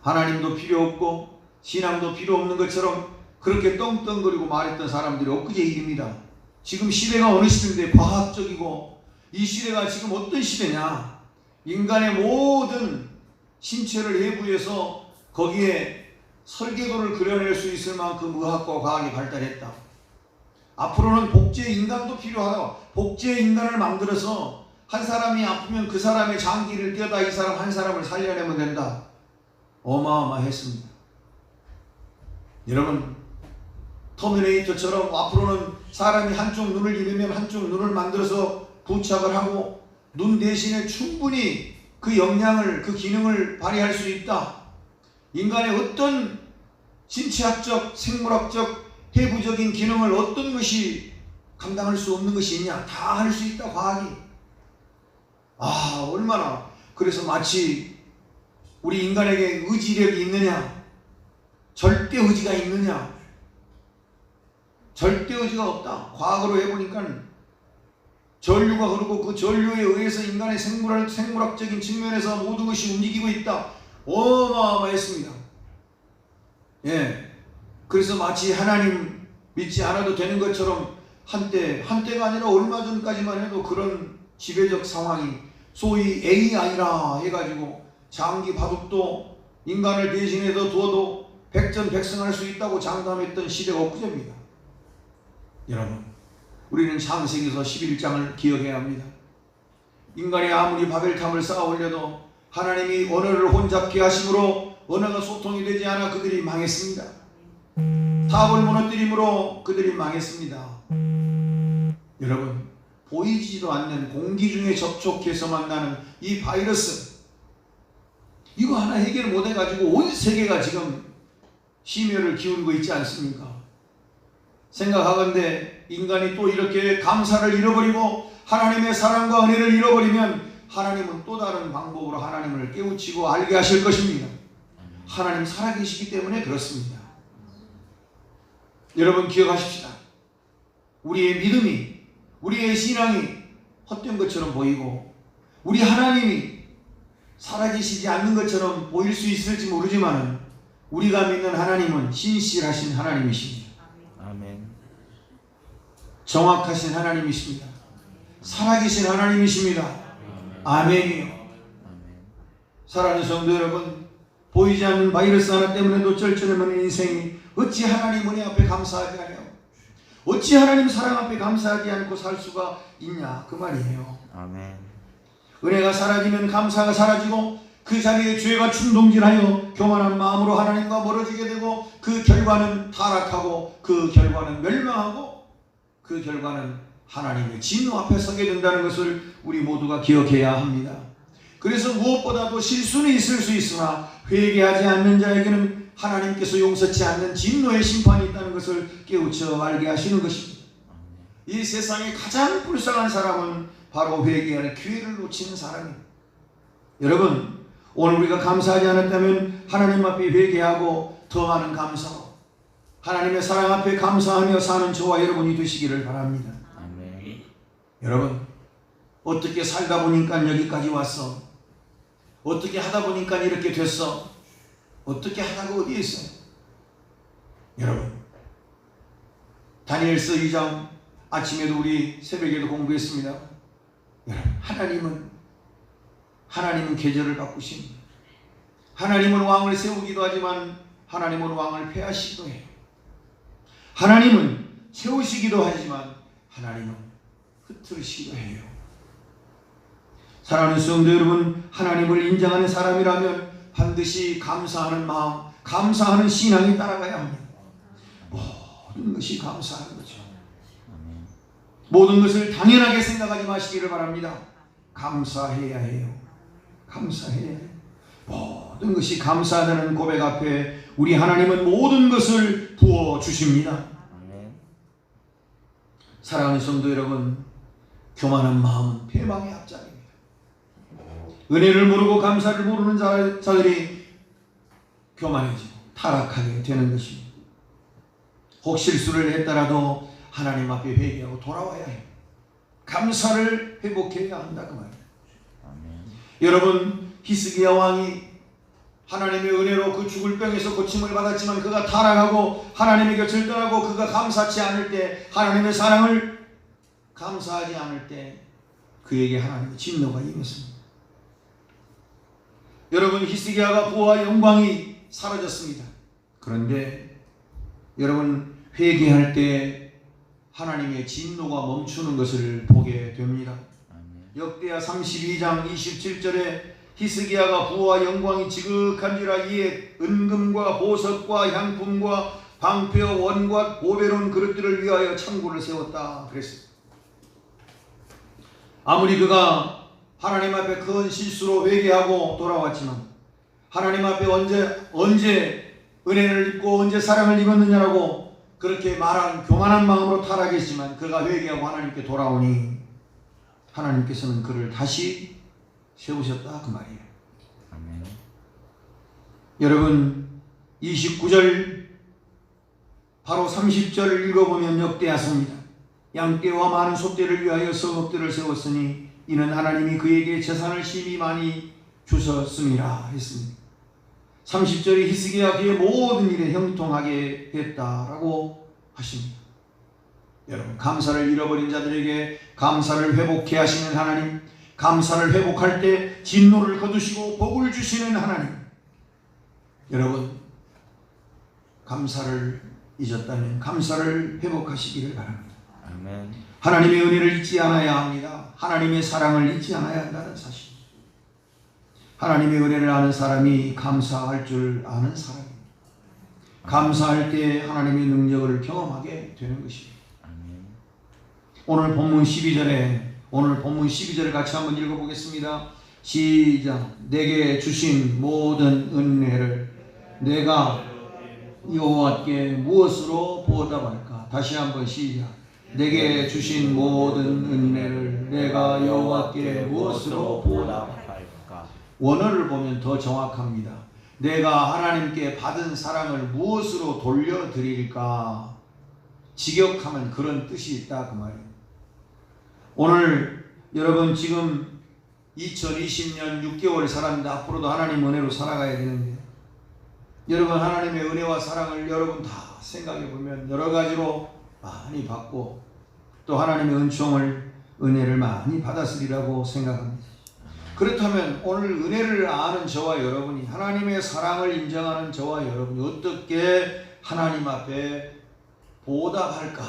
하나님도 필요 없고 신앙도 필요 없는 것처럼 그렇게 떵떵거리고 말했던 사람들이 엊그제 일입니다. 지금 시대가 어느 시대인데 과학적이고, 이 시대가 지금 어떤 시대냐? 인간의 모든 신체를 해부해서 거기에 설계도를 그려낼 수 있을 만큼 의학과 과학이 발달했다. 앞으로는 복제 인간도 필요하다. 복제 인간을 만들어서 한 사람이 아프면 그 사람의 장기를 떼어다 이 사람 한 사람을 살려내면 된다. 어마어마했습니다. 여러분, 터미네이터처럼 앞으로는 사람이 한쪽 눈을 잃으면 한쪽 눈을 만들어서 부착을 하고 눈 대신에 충분히 그 역량을, 그 기능을 발휘할 수 있다. 인간의 어떤 신체학적, 생물학적, 해부적인 기능을 어떤 것이 감당할 수 없는 것이 있냐? 다 할 수 있다, 과학이. 얼마나. 그래서 마치 우리 인간에게 의지력이 있느냐? 절대 의지가 있느냐? 절대 의지가 없다. 과학으로 해보니까 전류가 흐르고 그 전류에 의해서 인간의 생물학적인 측면에서 모든 것이 움직이고 있다. 어마어마했습니다. 예. 그래서 마치 하나님 믿지 않아도 되는 것처럼 한때가 아니라 얼마 전까지만 해도 그런 지배적 상황이 소위 AI라 해가지고 장기 바둑도 인간을 대신해서 두어도 백전백승할 수 있다고 장담했던 시대가 엊그제입니다. 여러분, 우리는 창세기서 11장을 기억해야 합니다. 인간이 아무리 바벨탑을 쌓아 올려도 하나님이 언어를 혼잡케 하심으로 언어가 소통이 되지 않아 그들이 망했습니다. 탑을 무너뜨림으로 그들이 망했습니다. 여러분, 보이지도 않는 공기 중에 접촉해서 만나는 이 바이러스, 이거 하나 해결 못 해가지고 온 세계가 지금 심혈을 기울이고 있지 않습니까? 생각하건대 인간이 또 이렇게 감사를 잃어버리고 하나님의 사랑과 은혜를 잃어버리면 하나님은 또 다른 방법으로 하나님을 깨우치고 알게 하실 것입니다. 하나님 살아계시기 때문에 그렇습니다. 여러분 기억하십시다. 우리의 믿음이, 우리의 신앙이 헛된 것처럼 보이고 우리 하나님이 살아계시지 않는 것처럼 보일 수 있을지 모르지만 우리가 믿는 하나님은 신실하신 하나님이십니다. 아멘. 정확하신 하나님이십니다. 살아계신 하나님이십니다. 아멘이요. 아멘. 사랑하는 성도 여러분, 보이지 않는 바이러스 하나 때문에도 쩔쩔매는 인생이 어찌 하나님 은혜 앞에 감사하지 않아요? 어찌 하나님 사랑 앞에 감사하지 않고 살 수가 있냐 그 말이에요. 아멘. 은혜가 사라지면 감사가 사라지고 그 자리에 죄가 충동질하여 교만한 마음으로 하나님과 멀어지게 되고 그 결과는 타락하고 그 결과는 멸망하고 그 결과는 하나님의 진노 앞에 서게 된다는 것을 우리 모두가 기억해야 합니다. 그래서 무엇보다도 실수는 있을 수 있으나 회개하지 않는 자에게는 하나님께서 용서치 않는 진노의 심판이 있다는 것을 깨우쳐 알게 하시는 것입니다. 이 세상에 가장 불쌍한 사람은 바로 회개할 기회를 놓치는 사람입니다. 여러분, 오늘 우리가 감사하지 않았다면 하나님 앞에 회개하고 더 많은 감사로 하나님의 사랑 앞에 감사하며 사는 저와 여러분이 되시기를 바랍니다. 아멘. 여러분, 어떻게 살다 보니까 여기까지 왔어? 어떻게 하다 보니까 이렇게 됐어? 어떻게 하다가 어디에 있어요? 여러분, 다니엘서 2장 아침에도 우리 새벽에도 공부했습니다. 여러분, 하나님은 계절을 바꾸십니다. 하나님은 왕을 세우기도 하지만 하나님은 왕을 폐하시기도 해요. 하나님은 세우시기도 하지만 하나님은 흩으시기도 해요. 사랑하는 성도 여러분, 하나님을 인정하는 사람이라면 반드시 감사하는 마음, 감사하는 신앙이 따라가야 합니다. 모든 것이 감사하는 거죠. 모든 것을 당연하게 생각하지 마시기를 바랍니다. 감사해야 해요. 감사해야 해요. 모든 것이 감사하다는 고백 앞에 우리 하나님은 모든 것을 부어주십니다. 사랑하는 성도 여러분, 교만한 마음은 패망의 앞장입니다. 은혜를 모르고 감사를 모르는 자들이 교만해지고 타락하게 되는 것입니다. 혹 실수를 했더라도 하나님 앞에 회개하고 돌아와야 해요. 감사를 회복해야 한다 그 말이에요. 여러분, 히스기야 왕이 하나님의 은혜로 그 죽을 병에서 고침을 받았지만 그가 타락하고 하나님의 곁을 떠나고 그가 감사치 않을 때, 하나님의 사랑을 감사하지 않을 때 그에게 하나님의 진노가 임했습니다. 여러분, 히스기야가 부와 영광이 사라졌습니다. 그런데 여러분, 회개할 때 하나님의 진노가 멈추는 것을 보게 됩니다. 역대하 32장 27절에 히스기야가 부와 영광이 지극한지라 이에 은금과 보석과 향품과 방패와 원과 보배로운 그릇들을 위하여 창고를 세웠다 그랬습니다. 아무리 그가 하나님 앞에 큰 실수로 회개하고 돌아왔지만 하나님 앞에 언제 은혜를 입고 언제 사랑을 입었느냐라고 그렇게 말한 교만한 마음으로 타락했지만 그가 회개하고 하나님께 돌아오니 하나님께서는 그를 다시 세우셨다 그 말이에요. 아멘. 여러분, 29절 바로 30절을 읽어보면 역대하십니다. 양떼와 많은 소떼를 위하여 성읍들을 세웠으니 이는 하나님이 그에게 재산을 심히 많이 주셨음이라 했습니다. 30절에 히스기야 그의 모든 일에 형통하게 했다라고 하십니다. 여러분, 감사를 잃어버린 자들에게 감사를 회복해 하시는 하나님, 감사를 회복할 때 진노를 거두시고 복을 주시는 하나님. 여러분, 감사를 잊었다면 감사를 회복하시기를 바랍니다. 아멘. 하나님의 은혜를 잊지 않아야 합니다. 하나님의 사랑을 잊지 않아야 한다는 사실. 하나님의 은혜를 아는 사람이 감사할 줄 아는 사람입니다. 감사할 때 하나님의 능력을 경험하게 되는 것입니다. 아멘. 오늘 본문 12절을 같이 한번 읽어보겠습니다. 시작. 내게 주신 모든 은혜를 내가 여호와께 무엇으로 보답할까? 다시 한번 시작. 내게 주신 모든 은혜를 내가 여호와께 무엇으로 보답할까? 원어를 보면 더 정확합니다. 내가 하나님께 받은 사랑을 무엇으로 돌려드릴까? 직역하면 그런 뜻이 있다 그 말이에요. 오늘 여러분 지금 2020년 6개월 살았는데 앞으로도 하나님 은혜로 살아가야 되는데 여러분 하나님의 은혜와 사랑을 여러분 다 생각해 보면 여러 가지로 많이 받고 또 하나님의 은혜를 많이 받았으리라고 생각합니다. 그렇다면 오늘 은혜를 아는 저와 여러분이 하나님의 사랑을 인정하는 저와 여러분이 어떻게 하나님 앞에 보답할까?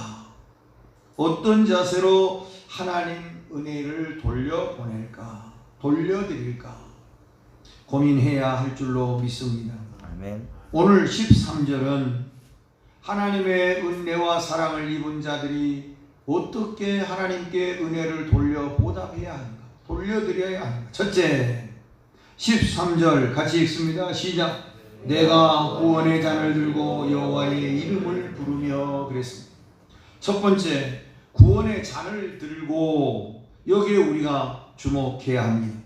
어떤 자세로 하나님 은혜를 돌려보낼까? 돌려드릴까? 고민해야 할 줄로 믿습니다. 아멘. 오늘 13절은 하나님의 은혜와 사랑을 입은 자들이 어떻게 하나님께 은혜를 돌려 보답해야 하는가? 돌려드려야 하는가? 첫째, 13절 같이 읽습니다. 시작. 내가 구원의 잔을 들고 여호와의 이름을 부르며 그랬습니다. 첫 번째, 구원의 잔을 들고 여기에 우리가 주목해야 합니다.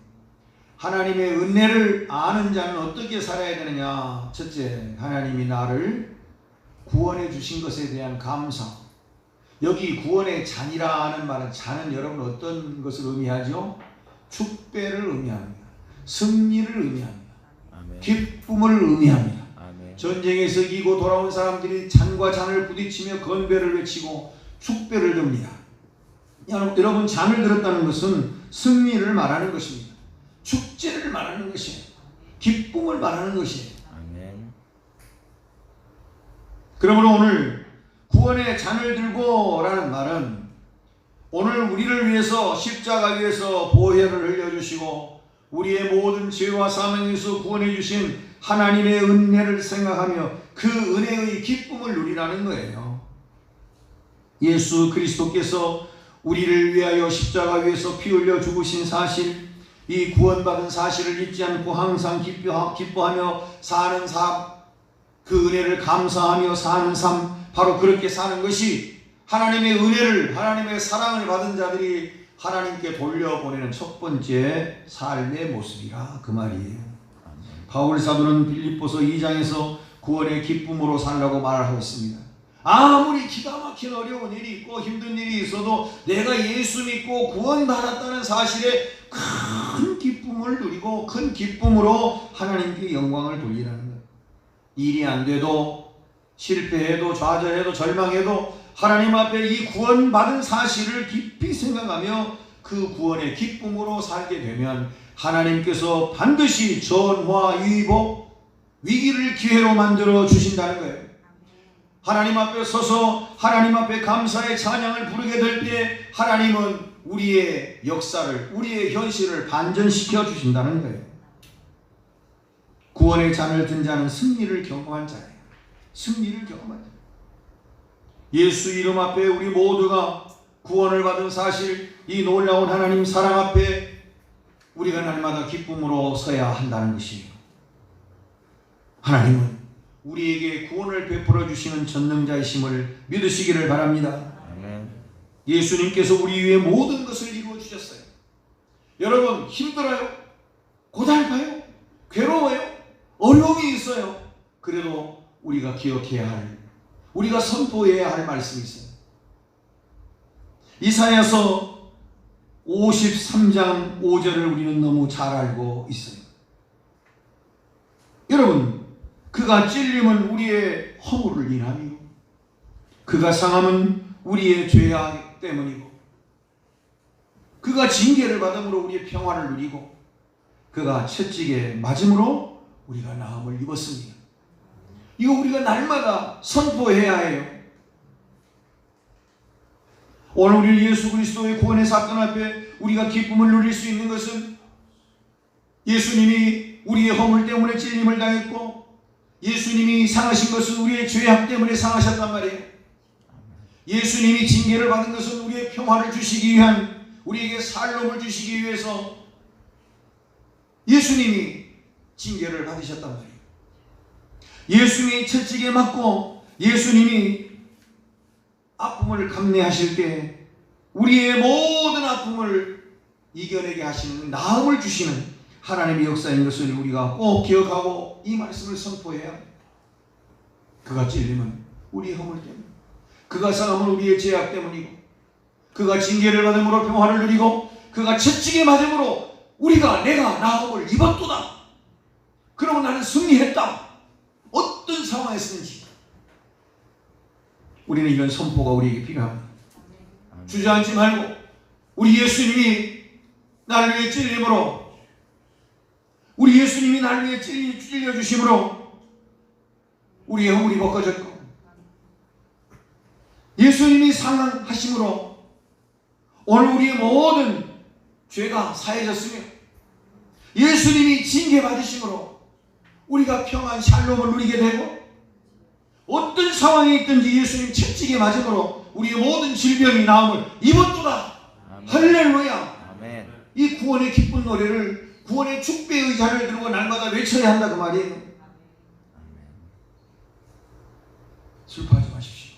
하나님의 은혜를 아는 자는 어떻게 살아야 되느냐? 첫째, 하나님이 나를 구원해 주신 것에 대한 감사. 여기 구원의 잔이라 하는 말은 잔은 여러분 어떤 것을 의미하죠? 축배를 의미합니다. 승리를 의미합니다. 아멘. 기쁨을 의미합니다. 아멘. 전쟁에서 이기고 돌아온 사람들이 잔과 잔을 부딪히며 건배를 외치고 축배를 듭니다. 여러분 잔을 들었다는 것은 승리를 말하는 것입니다. 축제를 말하는 것이에요. 기쁨을 말하는 것이에요. 아멘. 그러므로 오늘 구원의 잔을 들고 라는 말은 오늘 우리를 위해서 십자가 위에서 보혈을 흘려주시고 우리의 모든 죄와 사망에서 구원해 주신 하나님의 은혜를 생각하며 그 은혜의 기쁨을 누리라는 거예요. 예수 그리스도께서 우리를 위하여 십자가 위에서 피 흘려 죽으신 사실, 이 구원받은 사실을 잊지 않고 항상 기뻐하며 사는 삶, 그 은혜를 감사하며 사는 삶, 바로 그렇게 사는 것이 하나님의 은혜를, 하나님의 사랑을 받은 자들이 하나님께 돌려보내는 첫 번째 삶의 모습이라 그 말이에요. 바울 사도는 빌립보서 2장에서 구원의 기쁨으로 살라고 말을 하고 있습니다. 아무리 기가 막힌 어려운 일이 있고 힘든 일이 있어도 내가 예수 믿고 구원받았다는 사실에 큰 기쁨을 누리고 큰 기쁨으로 하나님께 영광을 돌리라는 거예요. 일이 안 돼도 실패해도 좌절해도 절망해도 하나님 앞에 이 구원받은 사실을 깊이 생각하며 그 구원의 기쁨으로 살게 되면 하나님께서 반드시 전화 위복 위기를 기회로 만들어 주신다는 거예요. 하나님 앞에 서서 하나님 앞에 감사의 찬양을 부르게 될 때 하나님은 우리의 역사를, 우리의 현실을 반전시켜 주신다는 거예요. 구원의 잔을 든 자는 승리를 경험한 자예요. 승리를 경험한 자. 예수 이름 앞에 우리 모두가 구원을 받은 사실, 이 놀라운 하나님 사랑 앞에 우리가 날마다 기쁨으로 서야 한다는 것이에요. 하나님은 우리에게 구원을 베풀어 주시는 전능자이심을 믿으시기를 바랍니다. 아멘. 예수님께서 우리 위해 모든 것을 이루어 주셨어요. 여러분 힘들어요? 고달파요? 괴로워요? 어려움이 있어요. 그래도 우리가 기억해야 할, 우리가 선포해야 할 말씀이 있어요. 이사야서 53장 5절을 우리는 너무 잘 알고 있어요. 여러분, 그가 찔림은 우리의 허물을 인함이고 그가 상함은 우리의 죄악 때문이고 그가 징계를 받음으로 우리의 평화를 누리고 그가 채찍에 맞음으로 우리가 나음을 입었습니다. 이거 우리가 날마다 선포해야 해요. 오늘 우리 예수 그리스도의 구원의 사건 앞에 우리가 기쁨을 누릴 수 있는 것은 예수님이 우리의 허물 때문에 찔림을 당했고 예수님이 상하신 것은 우리의 죄악 때문에 상하셨단 말이에요. 예수님이 징계를 받은 것은 우리의 평화를 주시기 위한, 우리에게 살롬을 주시기 위해서 예수님이 징계를 받으셨단 말이에요. 예수님이 채찍에 맞고 예수님이 아픔을 감내하실 때 우리의 모든 아픔을 이겨내게 하시는, 나음을 주시는 하나님의 역사인 것을 우리가 꼭 기억하고 이 말씀을 선포해야 합니다. 그가 찔림은 우리의 허물 때문에, 그가 상함은 우리의 죄악 때문이고, 그가 징계를 받음으로 평화를 누리고, 그가 채찍에 맞음으로 내가 나음을 입었도다. 그러면 나는 승리했다. 어떤 상황에서든지 우리는 이런 선포가 우리에게 필요합니다. 주저앉지 말고 우리 예수님이 나를 위해 찔림으로, 우리 예수님이 나를 위해 찔려주심으로 우리의 허물이 벗겨졌고, 예수님이 상하심으로 오늘 우리의 모든 죄가 사해졌으며, 예수님이 징계받으심으로 우리가 평안 샬롬을 누리게 되고, 어떤 상황에 있든지 예수님 채찍에 맞음으로 우리의 모든 질병이 나음을 입었도다. 할렐루야. 아멘. 이 구원의 기쁜 노래를, 구원의 축배의 의자를 들고 날마다 외쳐야 한다 그 말이에요. 슬퍼하지 마십시오.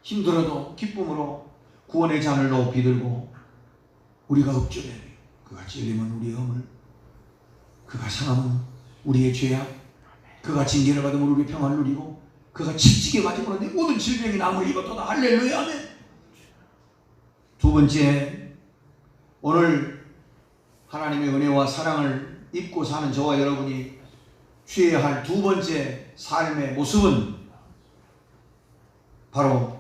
힘들어도 기쁨으로 구원의 잔을 높이 들고 우리가 읊조려야 돼요. 그가 찔림은 우리의 허물, 그가 상함은 우리의 죄악, 그가 징계를 받으면 우리의 평안을 누리고, 그가 채찍에 맞음으로 내 모든 질병이 나음을 입었도다. 할렐루야. 아멘. 두 번째, 오늘 하나님의 은혜와 사랑을 입고 사는 저와 여러분이 취해야 할 두 번째 삶의 모습은 바로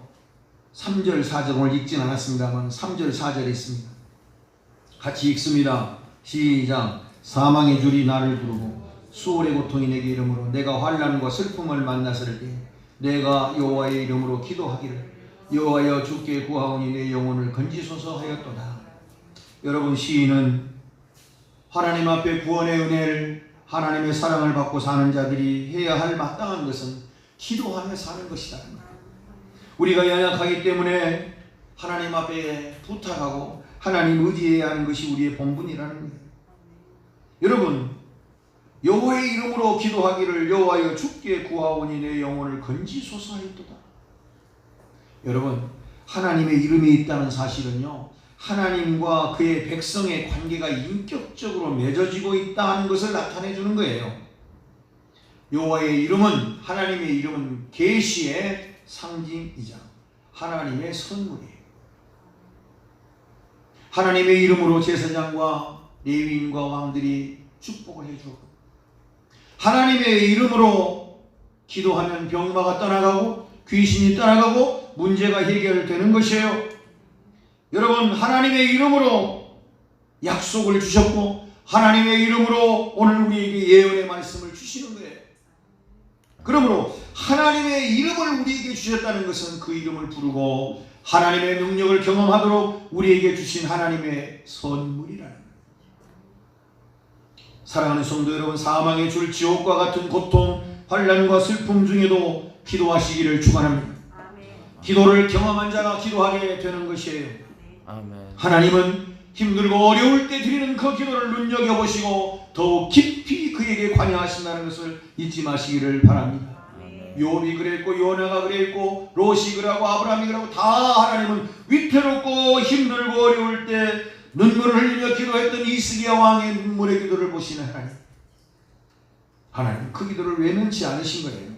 3절 4절, 오늘 읽진 않았습니다만 3절 4절에 있습니다. 같이 읽습니다. 시작. 사망의 줄이 나를 부르고 수월의 고통이 내게 이름으로 내가 환난과 슬픔을 만났을 때 내가 여호와의 이름으로 기도하기를 여호와여 주께 구하오니 내 영혼을 건지소서 하였도다. 여러분, 시인은 하나님 앞에 구원의 은혜를, 하나님의 사랑을 받고 사는 자들이 해야 할 마땅한 것은 기도하며 사는 것이다. 우리가 연약하기 때문에 하나님 앞에 부탁하고 하나님 의지해야 하는 것이 우리의 본분이라는 거예요. 여러분, 여호와의 이름으로 기도하기를 여호와여 주께 구하오니 내 영혼을 건지소서 하였도다. 여러분, 하나님의 이름이 있다는 사실은요, 하나님과 그의 백성의 관계가 인격적으로 맺어지고 있다는 것을 나타내 주는 거예요. 여호와의 이름은, 하나님의 이름은 계시의 상징이자 하나님의 선물이에요. 하나님의 이름으로 제사장과 레위인과 왕들이 축복을 해주고, 하나님의 이름으로 기도하면 병마가 떠나가고 귀신이 떠나가고 문제가 해결되는 것이에요. 여러분, 하나님의 이름으로 약속을 주셨고 하나님의 이름으로 오늘 우리에게 예언의 말씀을 주시는 거예요. 그러므로 하나님의 이름을 우리에게 주셨다는 것은 그 이름을 부르고 하나님의 능력을 경험하도록 우리에게 주신 하나님의 선물이라는 거예요. 사랑하는 성도 여러분, 사망의 줄 지옥과 같은 고통, 환난과 슬픔 중에도 기도하시기를 축원합니다. 기도를 경험한 자가 기도하게 되는 것이에요. 아멘. 하나님은 힘들고 어려울 때 드리는 그 기도를 눈여겨보시고 더욱 깊이 그에게 관여하신다는 것을 잊지 마시기를 바랍니다. 욥이 그랬고 요나가 그랬고 롯이 그러고 아브라함이 그러고 다 하나님은 위태롭고 힘들고 어려울 때 눈물을 흘리며 기도했던 이스기야 왕의 눈물의 기도를 보시는 하나님, 하나님 그 기도를 외면치 않으신 거예요.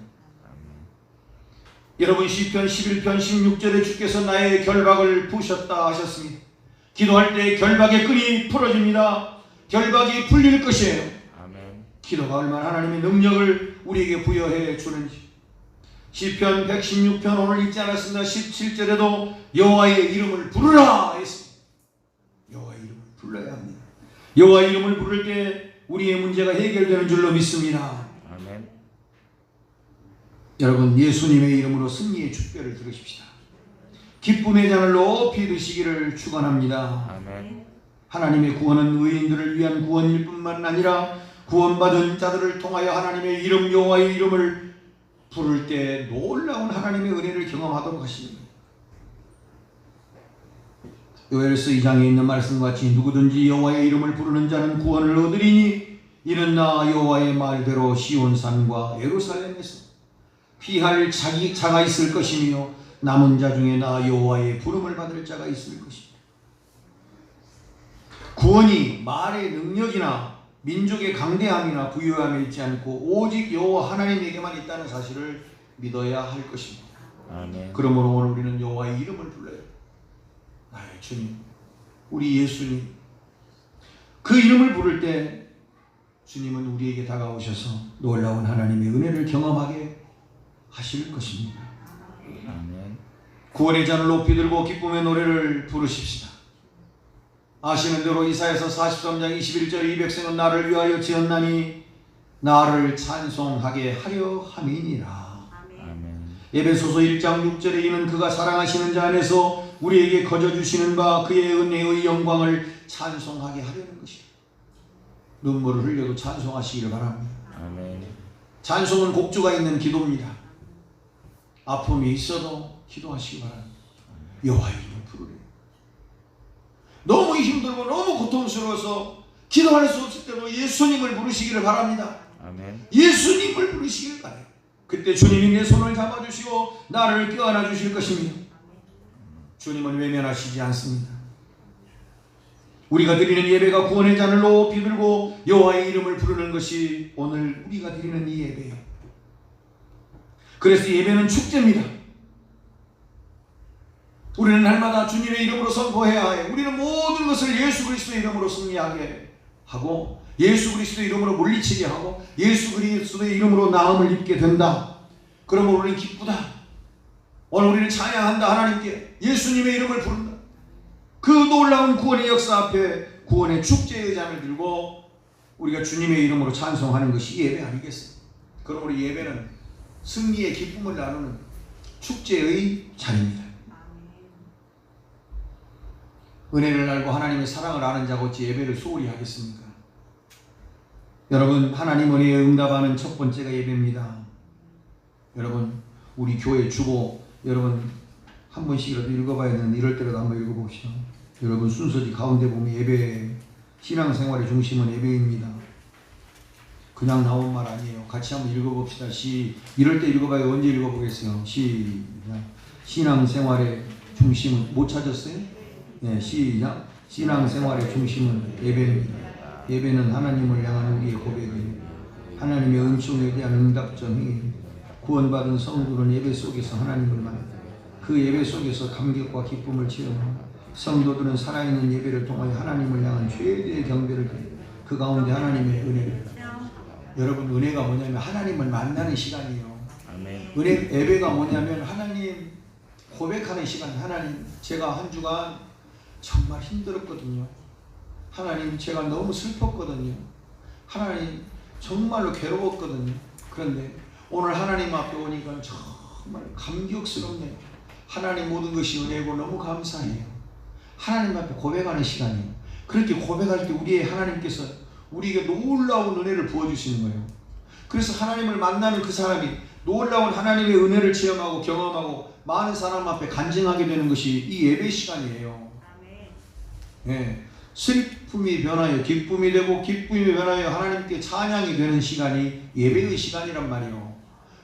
여러분, 시편 11편 16절에 주께서 나의 결박을 푸셨다 하셨습니다. 기도할 때 결박의 끈이 풀어집니다. 결박이 풀릴 것이에요. 아멘. 기도가 얼마나 하나님의 능력을 우리에게 부여해 주는지. 시편 116편 오늘 읽지 않았습니다. 17절에도 여호와의 이름을 부르라 했습니다. 여호와의 이름을 불러야 합니다. 여호와의 이름을 부를 때 우리의 문제가 해결되는 줄로 믿습니다. 아멘. 여러분, 예수님의 이름으로 승리의 축배를 들으십시다. 기쁨의 잔을 높이 드시기를 축원합니다. 아멘. 하나님의 구원은 의인들을 위한 구원일 뿐만 아니라 구원받은 자들을 통하여 하나님의 이름 여호와의 이름을 부를 때 놀라운 하나님의 은혜를 경험하도록 하십니다. 요엘서 2장에 있는 말씀과 같이 누구든지 여호와의 이름을 부르는 자는 구원을 얻으리니 이는 나 여호와의 말대로 시온산과 예루살렘에서 피할 자가 있을 것이며 남은 자 중에 나 여호와의 부름을 받을 자가 있을 것이다. 구원이 말의 능력이나 민족의 강대함이나 부유함에 있지 않고 오직 여호와 하나님에게만 있다는 사실을 믿어야 할 것입니다. 아멘. 그러므로 오늘 우리는 여호와의 이름을 불러요. 나의 주님, 우리 예수님. 그 이름을 부를 때 주님은 우리에게 다가오셔서 놀라운 하나님의 은혜를 경험하게 하실 것입니다. 아멘. 구원의 잔을 높이 들고 기쁨의 노래를 부르십시다. 아시는 대로 이사야서 43장 21절 이 백성은 나를 위하여 지었나니 나를 찬송하게 하려 함이니라. 아멘. 에베소서 1장 6절에 이는 그가 사랑하시는 자 안에서 우리에게 거저주시는 바 그의 은혜의 영광을 찬송하게 하려는 것이다. 눈물을 흘려도 찬송하시기를 바랍니다. 아멘. 찬송은 곡조가 있는 기도입니다. 아픔이 있어도 기도하시기 바랍니다. 여호와의 이름을 부르래. 너무 힘들고 너무 고통스러워서 기도할 수 없을 때도 예수님을 부르시기를 바랍니다. 아멘. 예수님을 부르시기를 바라요. 그때 주님이 내 손을 잡아주시고 나를 껴안아 주실 것입니다. 주님은 외면하시지 않습니다. 우리가 드리는 예배가 구원의 잔을 높이 들고 여호와의 이름을 부르는 것이 오늘 우리가 드리는 이 예배예요. 그래서 예배는 축제입니다. 우리는 날마다 주님의 이름으로 선포해야 해요. 우리는 모든 것을 예수 그리스도의 이름으로 승리하게 하고 예수 그리스도의 이름으로 물리치게 하고 예수 그리스도의 이름으로 나음을 입게 된다. 그러면 우리는 기쁘다. 오늘 우리는 찬양한다. 하나님께 예수님의 이름을 부른다. 그 놀라운 구원의 역사 앞에 구원의 축제의 잔을 들고 우리가 주님의 이름으로 찬송하는 것이 예배 아니겠어요? 그러므로 예배는 승리의 기쁨을 나누는 축제의 잔입니다. 은혜를 알고 하나님의 사랑을 아는 자가 어찌 예배를 소홀히 하겠습니까? 여러분, 하나님 은혜에 응답하는 첫 번째가 예배입니다. 여러분, 우리 교회 주보 여러분 한 번씩이라도 읽어봐야 되는데 이럴 때라도 한번 읽어봅시다. 여러분 순서지 가운데 보면 예배, 신앙생활의 중심은 예배입니다. 그냥 나온 말 아니에요. 같이 한번 읽어봅시다. 이럴 때 읽어봐요. 언제 읽어보겠어요? 시작. 신앙생활의 중심은 못 찾았어요? 네, 시작. 신앙생활의 중심은 예배입니다. 예배는 하나님을 향한 우리의 고백이에요. 하나님의 은총에 대한 응답점이 구원받은 성도는 예배 속에서 하나님을 만나 그 예배 속에서 감격과 기쁨을 체험합니다. 성도들은 살아있는 예배를 통하여 하나님을 향한 최대의 경배를 드립니다. 그 가운데 하나님의 은혜를. 여러분, 은혜가 뭐냐면 하나님을 만나는 시간이에요. 아멘. 예배가 뭐냐면 하나님 고백하는 시간. 하나님, 제가 한 주간 정말 힘들었거든요. 하나님, 제가 너무 슬펐거든요. 하나님, 정말로 괴로웠거든요. 그런데 오늘 하나님 앞에 오니까 정말 감격스럽네요. 하나님 모든 것이 은혜고 너무 감사해요. 하나님 앞에 고백하는 시간이에요. 그렇게 고백할 때 우리의 하나님께서 우리에게 놀라운 은혜를 부어주시는 거예요. 그래서 하나님을 만나는 그 사람이 놀라운 하나님의 은혜를 체험하고 경험하고 많은 사람 앞에 간증하게 되는 것이 이 예배 시간이에요. 네. 슬픔이 변하여 기쁨이 되고 기쁨이 변하여 하나님께 찬양이 되는 시간이 예배의 시간이란 말이에요.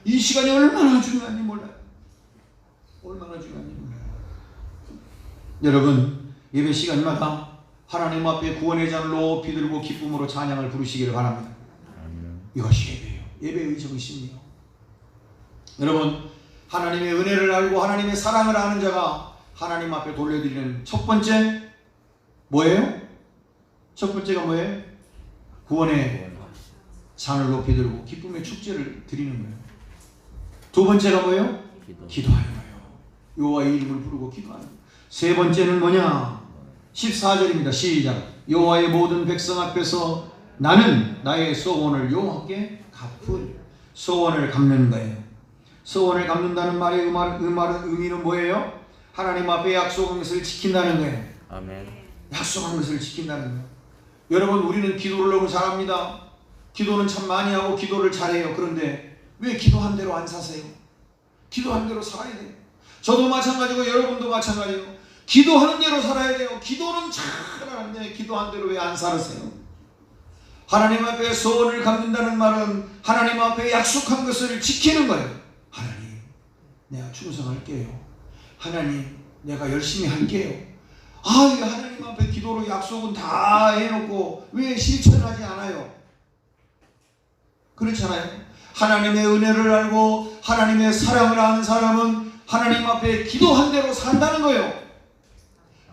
이 시간이 얼마나 중요한지 몰라요. 얼마나 중요한지 몰라요. 여러분, 예배 시간마다 하나님 앞에 구원의 잔을 높이 들고 기쁨으로 찬양을 부르시기를 바랍니다. 이것이 예배예요. 예배의 정신이에요. 여러분, 하나님의 은혜를 알고 하나님의 사랑을 아는 자가 하나님 앞에 돌려드리는 첫 번째 뭐예요? 첫 번째가 뭐예요? 구원의 잔을 높이 들고 기쁨의 축제를 드리는 거예요. 두 번째가 뭐예요? 기도하는 거예요. 여호와의 이름을 부르고 기도하는 거예요. 세 번째는 뭐냐? 14절입니다. 시작. 여호와의 모든 백성 앞에서 나는 나의 소원을 여호와께 갚으리. 소원을 갚는 거예요. 소원을 갚는다는 말의 의미는 뭐예요? 하나님 앞에 약속한 것을 지킨다는 거예요. 아멘. 약속한 것을 지킨다는 거예요. 여러분, 우리는 기도를 너무 잘합니다. 기도는 참 많이 하고 기도를 잘해요. 그런데 왜 기도한 대로 안 사세요? 기도한 대로 살아야 돼요. 저도 마찬가지고 여러분도 마찬가지고 기도하는 대로 살아야 돼요. 기도는 잘하는데 기도한 대로 왜 안 살으세요? 하나님 앞에 소원을 갚는다는 말은 하나님 앞에 약속한 것을 지키는 거예요. 하나님, 내가 충성할게요. 하나님, 내가 열심히 할게요. 하나님 앞에 기도로 약속은 다 해놓고 왜 실천하지 않아요? 그렇잖아요. 하나님의 은혜를 알고 하나님의 사랑을 아는 사람은 하나님 앞에 기도한 대로 산다는 거예요.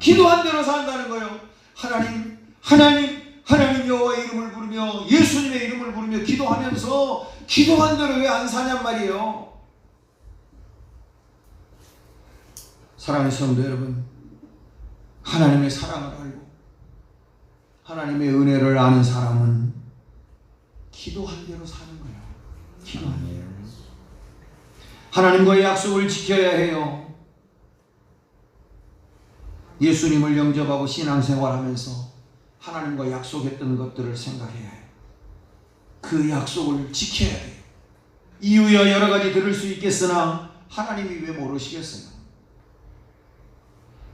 기도한 대로 산다는 거예요. 하나님 여호와의 이름을 부르며 예수님의 이름을 부르며 기도하면서 기도한 대로 왜 안 사냔 말이에요. 사랑하는 성도 여러분, 하나님의 사랑을 알고 하나님의 은혜를 아는 사람은 기도한 대로 사는 거예요. 기도한 대로. 하나님과의 약속을 지켜야 해요. 예수님을 영접하고 신앙생활하면서 하나님과 약속했던 것들을 생각해야 해요. 그 약속을 지켜야 돼요. 이유야 여러 가지 들을 수 있겠으나 하나님이 왜 모르시겠어요?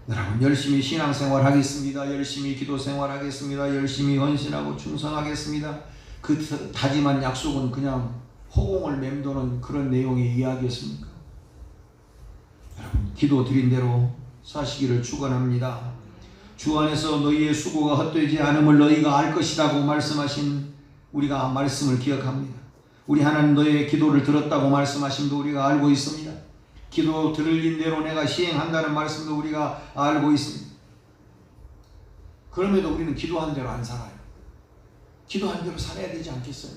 여러분, 열심히 신앙생활 하겠습니다. 열심히 기도생활 하겠습니다. 열심히 헌신하고 충성하겠습니다. 그 다짐한 약속은 그냥 허공을 맴도는 그런 내용의 이야기였습니까? 여러분, 기도 드린 대로 사시기를 축원합니다. 주 안에서 너희의 수고가 헛되지 않음을 너희가 알 것이라고 말씀하신 우리가 말씀을 기억합니다. 우리 하나님 너희의 기도를 들었다고 말씀하심도 우리가 알고 있습니다. 기도 들을린 대로 내가 시행한다는 말씀도 우리가 알고 있습니다. 그럼에도 우리는 기도한 대로 안 살아요. 기도한 대로 살아야 되지 않겠어요?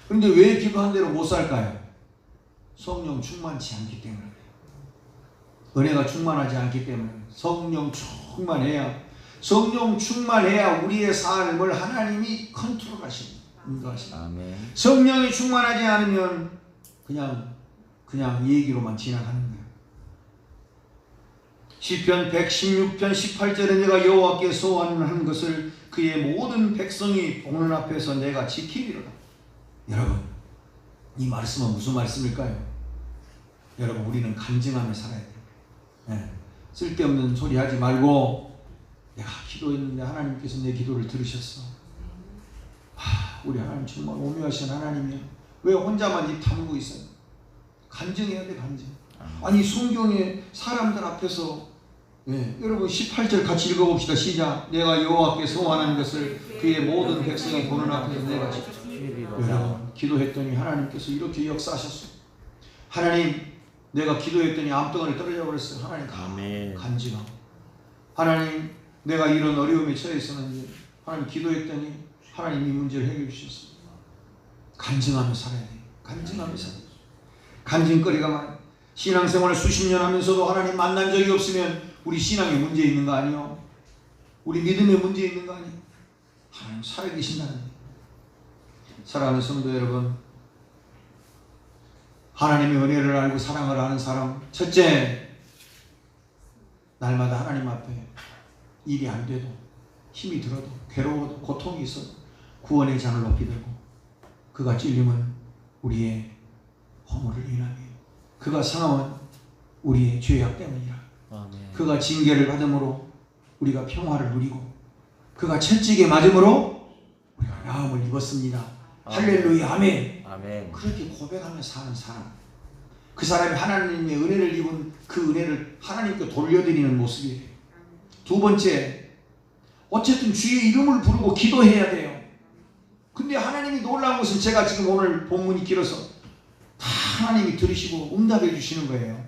그런데 왜 기도한 대로 못 살까요? 성령 충만치 않기 때문에, 은혜가 충만하지 않기 때문에. 성령 충만해야 우리의 삶을 하나님이 컨트롤하십니다. 인도하십니다. 아멘. 성령이 충만하지 않으면 그냥 얘기로만 지나가는 거예요. 시편 116편 18절에 내가 여호와께 소원한 것을 그의 모든 백성이 보는 앞에서 내가 지키리로다. 여러분, 이 말씀은 무슨 말씀일까요? 여러분, 우리는 간증하며 살아야 돼요. 네. 쓸데없는 소리 하지 말고, 내가 기도했는데 하나님께서 내 기도를 들으셨어. 우리 하나님 정말 오묘하신 하나님이야. 왜 혼자만 입 다물고 있어요? 간증해야 돼, 간증. 아니, 성경에 사람들 앞에서, 여러분 18절 같이 읽어봅시다. 시작. 내가 여호와께 소원한 것을 그의 모든 백성이 보는 앞에서 내가 지키리로다. 여러분, 기도했더니 하나님께서 이렇게 역사하셨어요. 하나님, 내가 기도했더니 암덩어리 떨어져 버렸어요. 하나님, 간증하고. 하나님, 내가 이런 어려움에 처해 있었는데 하나님 기도했더니 하나님 이 문제를 해결해 주셨어요. 간증하며 살아야 돼요. 간증하며 살아야 돼요. 간증거리가 많아요. 신앙생활을 수십 년 하면서도 하나님 만난 적이 없으면 우리 신앙에 문제 있는 거 아니에요? 우리 믿음에 문제 있는 거 아니에요? 하나님 살아계신다는 거예요. 사랑하는 성도 여러분, 하나님의 은혜를 알고 사랑을 아는 사람, 첫째, 날마다 하나님 앞에 일이 안 돼도, 힘이 들어도, 괴로워도, 고통이 있어도 구원의 잔을 높이 들고, 그가 찔림은 우리의 허물을 인함이에요. 그가 상함은 우리의 죄악 때문이라. 그가 징계를 받음으로 우리가 평화를 누리고, 그가 채찍에 맞음으로 우리가 나음을 입었습니다. 할렐루야, 아멘. 아멘. 그렇게 고백하며 사는 사람, 그 사람이 하나님의 은혜를 입은 그 은혜를 하나님께 돌려드리는 모습이에요. 두 번째, 어쨌든 주의 이름을 부르고 기도해야 돼요. 근데 하나님이 놀라운 것은 제가 지금 오늘 본문이 길어서 다 하나님이 들으시고 응답해 주시는 거예요.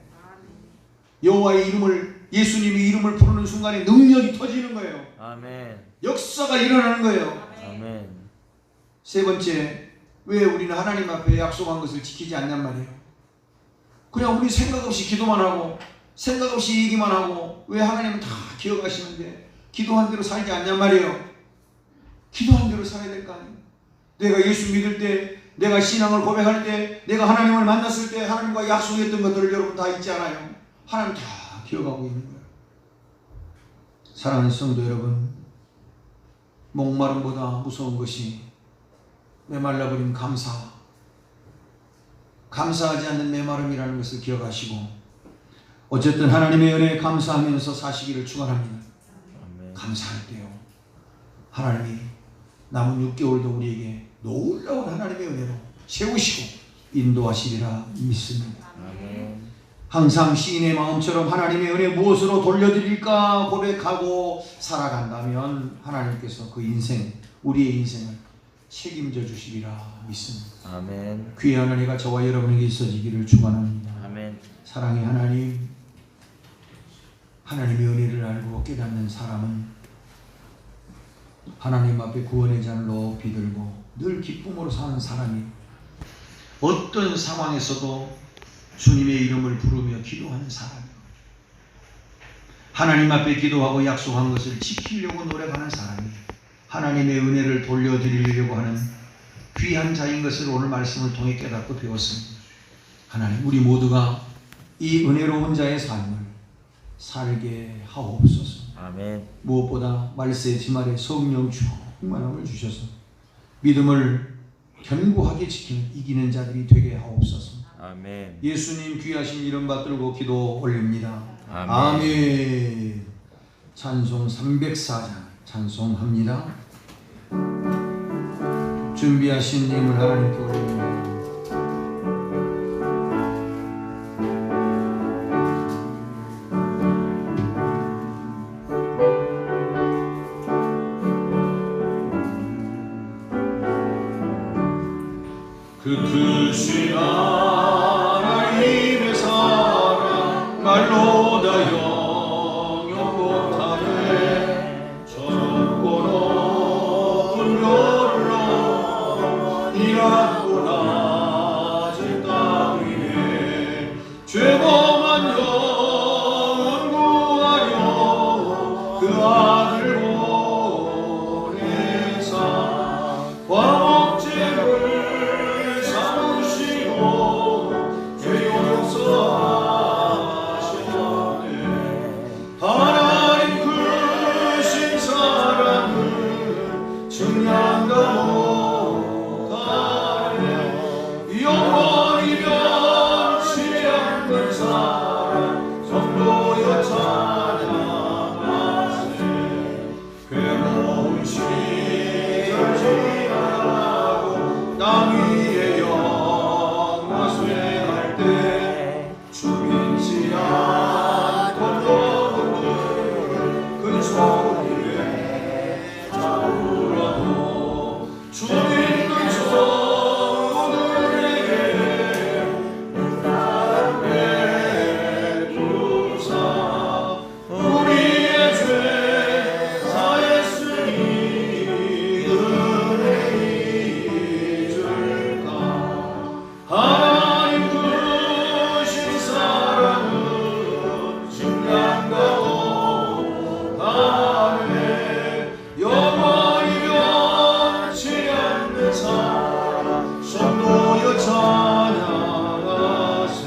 여호와의 이름을, 예수님의 이름을 부르는 순간에 능력이 터지는 거예요. 아멘. 역사가 일어나는 거예요. 아멘. 세 번째, 왜 우리는 하나님 앞에 약속한 것을 지키지 않냔 말이에요. 그냥 우리 생각 없이 기도만 하고 생각 없이 얘기만 하고, 왜 하나님은 다 기억하시는데 기도한 대로 살지 않냔 말이에요. 기도한 대로 살아야 될 거 아니에요. 내가 예수 믿을 때, 내가 신앙을 고백할 때, 내가 하나님을 만났을 때 하나님과 약속했던 것들을 여러분 다 잊지 않아요? 하나님 다 기어가고 있는 거예요. 사랑하는 성도 여러분, 목마름보다 무서운 것이 메말라버린 감사하지 않는 메마름이라는 것을 기억하시고, 어쨌든 하나님의 은혜에 감사하면서 사시기를 축원합니다. 아멘. 감사할 때요, 하나님이 남은 6개월도 우리에게 놀라운 하나님의 은혜로 세우시고 인도하시리라 믿습니다. 아멘. 항상 시인의 마음처럼 하나님의 은혜 무엇으로 돌려드릴까 고백하고 살아간다면 하나님께서 그 인생, 우리의 인생을 책임져 주시리라 믿습니다. 아멘. 귀한 은혜가 저와 여러분에게 있어지기를 축원합니다. 아멘. 사랑의 하나님, 하나님의 은혜를 알고 깨닫는 사람은 하나님 앞에 구원의 잔을 높이 들고 늘 기쁨으로 사는 사람이 어떤 상황에서도 주님의 이름을 부르며 기도하는 사람이고, 하나님 앞에 기도하고 약속한 것을 지키려고 노력하는 사람이 하나님의 은혜를 돌려드리려고 하는 귀한 자인 것을 오늘 말씀을 통해 깨닫고 배웠습니다. 하나님, 우리 모두가 이 은혜로운 자의 삶을 살게 하옵소서. 아멘. 무엇보다 말세 지말에 성령 충만함을 주셔서 믿음을 견고하게 지키는 이기는 자들이 되게 하옵소서. 아멘. 예수님 귀하신 이름 받들고 기도 올립니다. 아멘. 아멘. 찬송 304장 찬송합니다. 준비하신 님을 하나님께 올립니다. 그 크신 하나님의 사랑 말로 다 영영 못하네. 저 높고 높은 별을 넘어 이라고 낮은 땅 위에 죄범한 영혼 구하려 그 아들 보내사 화목제를 하나님 크신 사랑은 증량다 못하네. 영원히 변치 않는 사랑 성도여 찬양하세. 괴로운 시절 지나고 땅 위에 영화 수행할 때 주민지 소리에 자우라도 주님 그 소들에게 베푸사 우리의 죄 사했으니 은혜 잊을까. 하나님 크신 사랑은 증량다 영원히 변치 않는 사랑 성도여 찬양하세.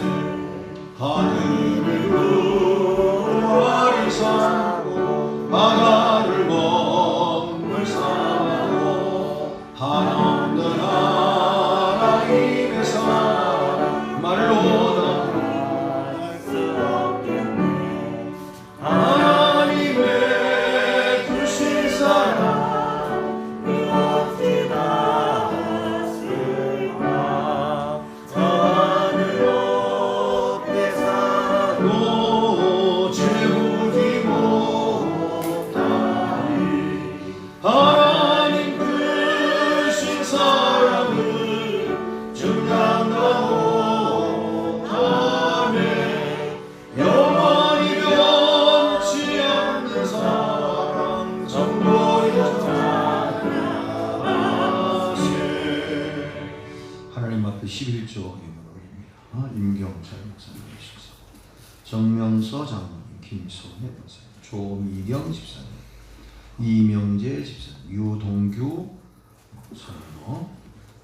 하늘을 구하리 삼고 바다를 먹물 삼고 한없는 하나님의 사랑 말로 다 할 수 없겠네. 하나님의 크신 사랑 무엇이 닿았을까. 하늘 높이 사고 채우지 못하리. 하나님 크신 사랑을 증량다 못하네. 영원히 변치 않는 사랑 성도여 찬양하세. 하나님 앞에 11조 예물을 올립니다. 임경철 목사님 오셔서 정명서 장로님, 김소혜 목사님, 조미경 집사님, 이명재 집사님, 유동규 선로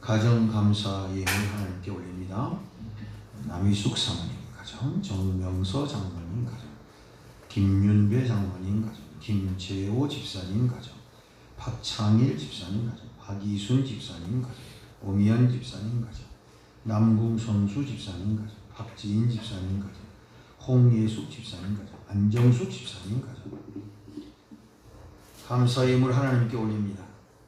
가정감사 예물 하나님께 올립니다. 남희숙 사모님 가정, 정명서 장로님 가정, 김윤배 장로님 가정, 김재호 집사님 가정, 박창일 집사님 가정, 박이순 집사님 가정, 오미연 집사님 가정, 남궁선수 집사님 가정, 박지인 집사님 가정, 홍예숙 집사님 가정, 안정숙 집사님 가정. 감사의 예물 하나님께 올립니다.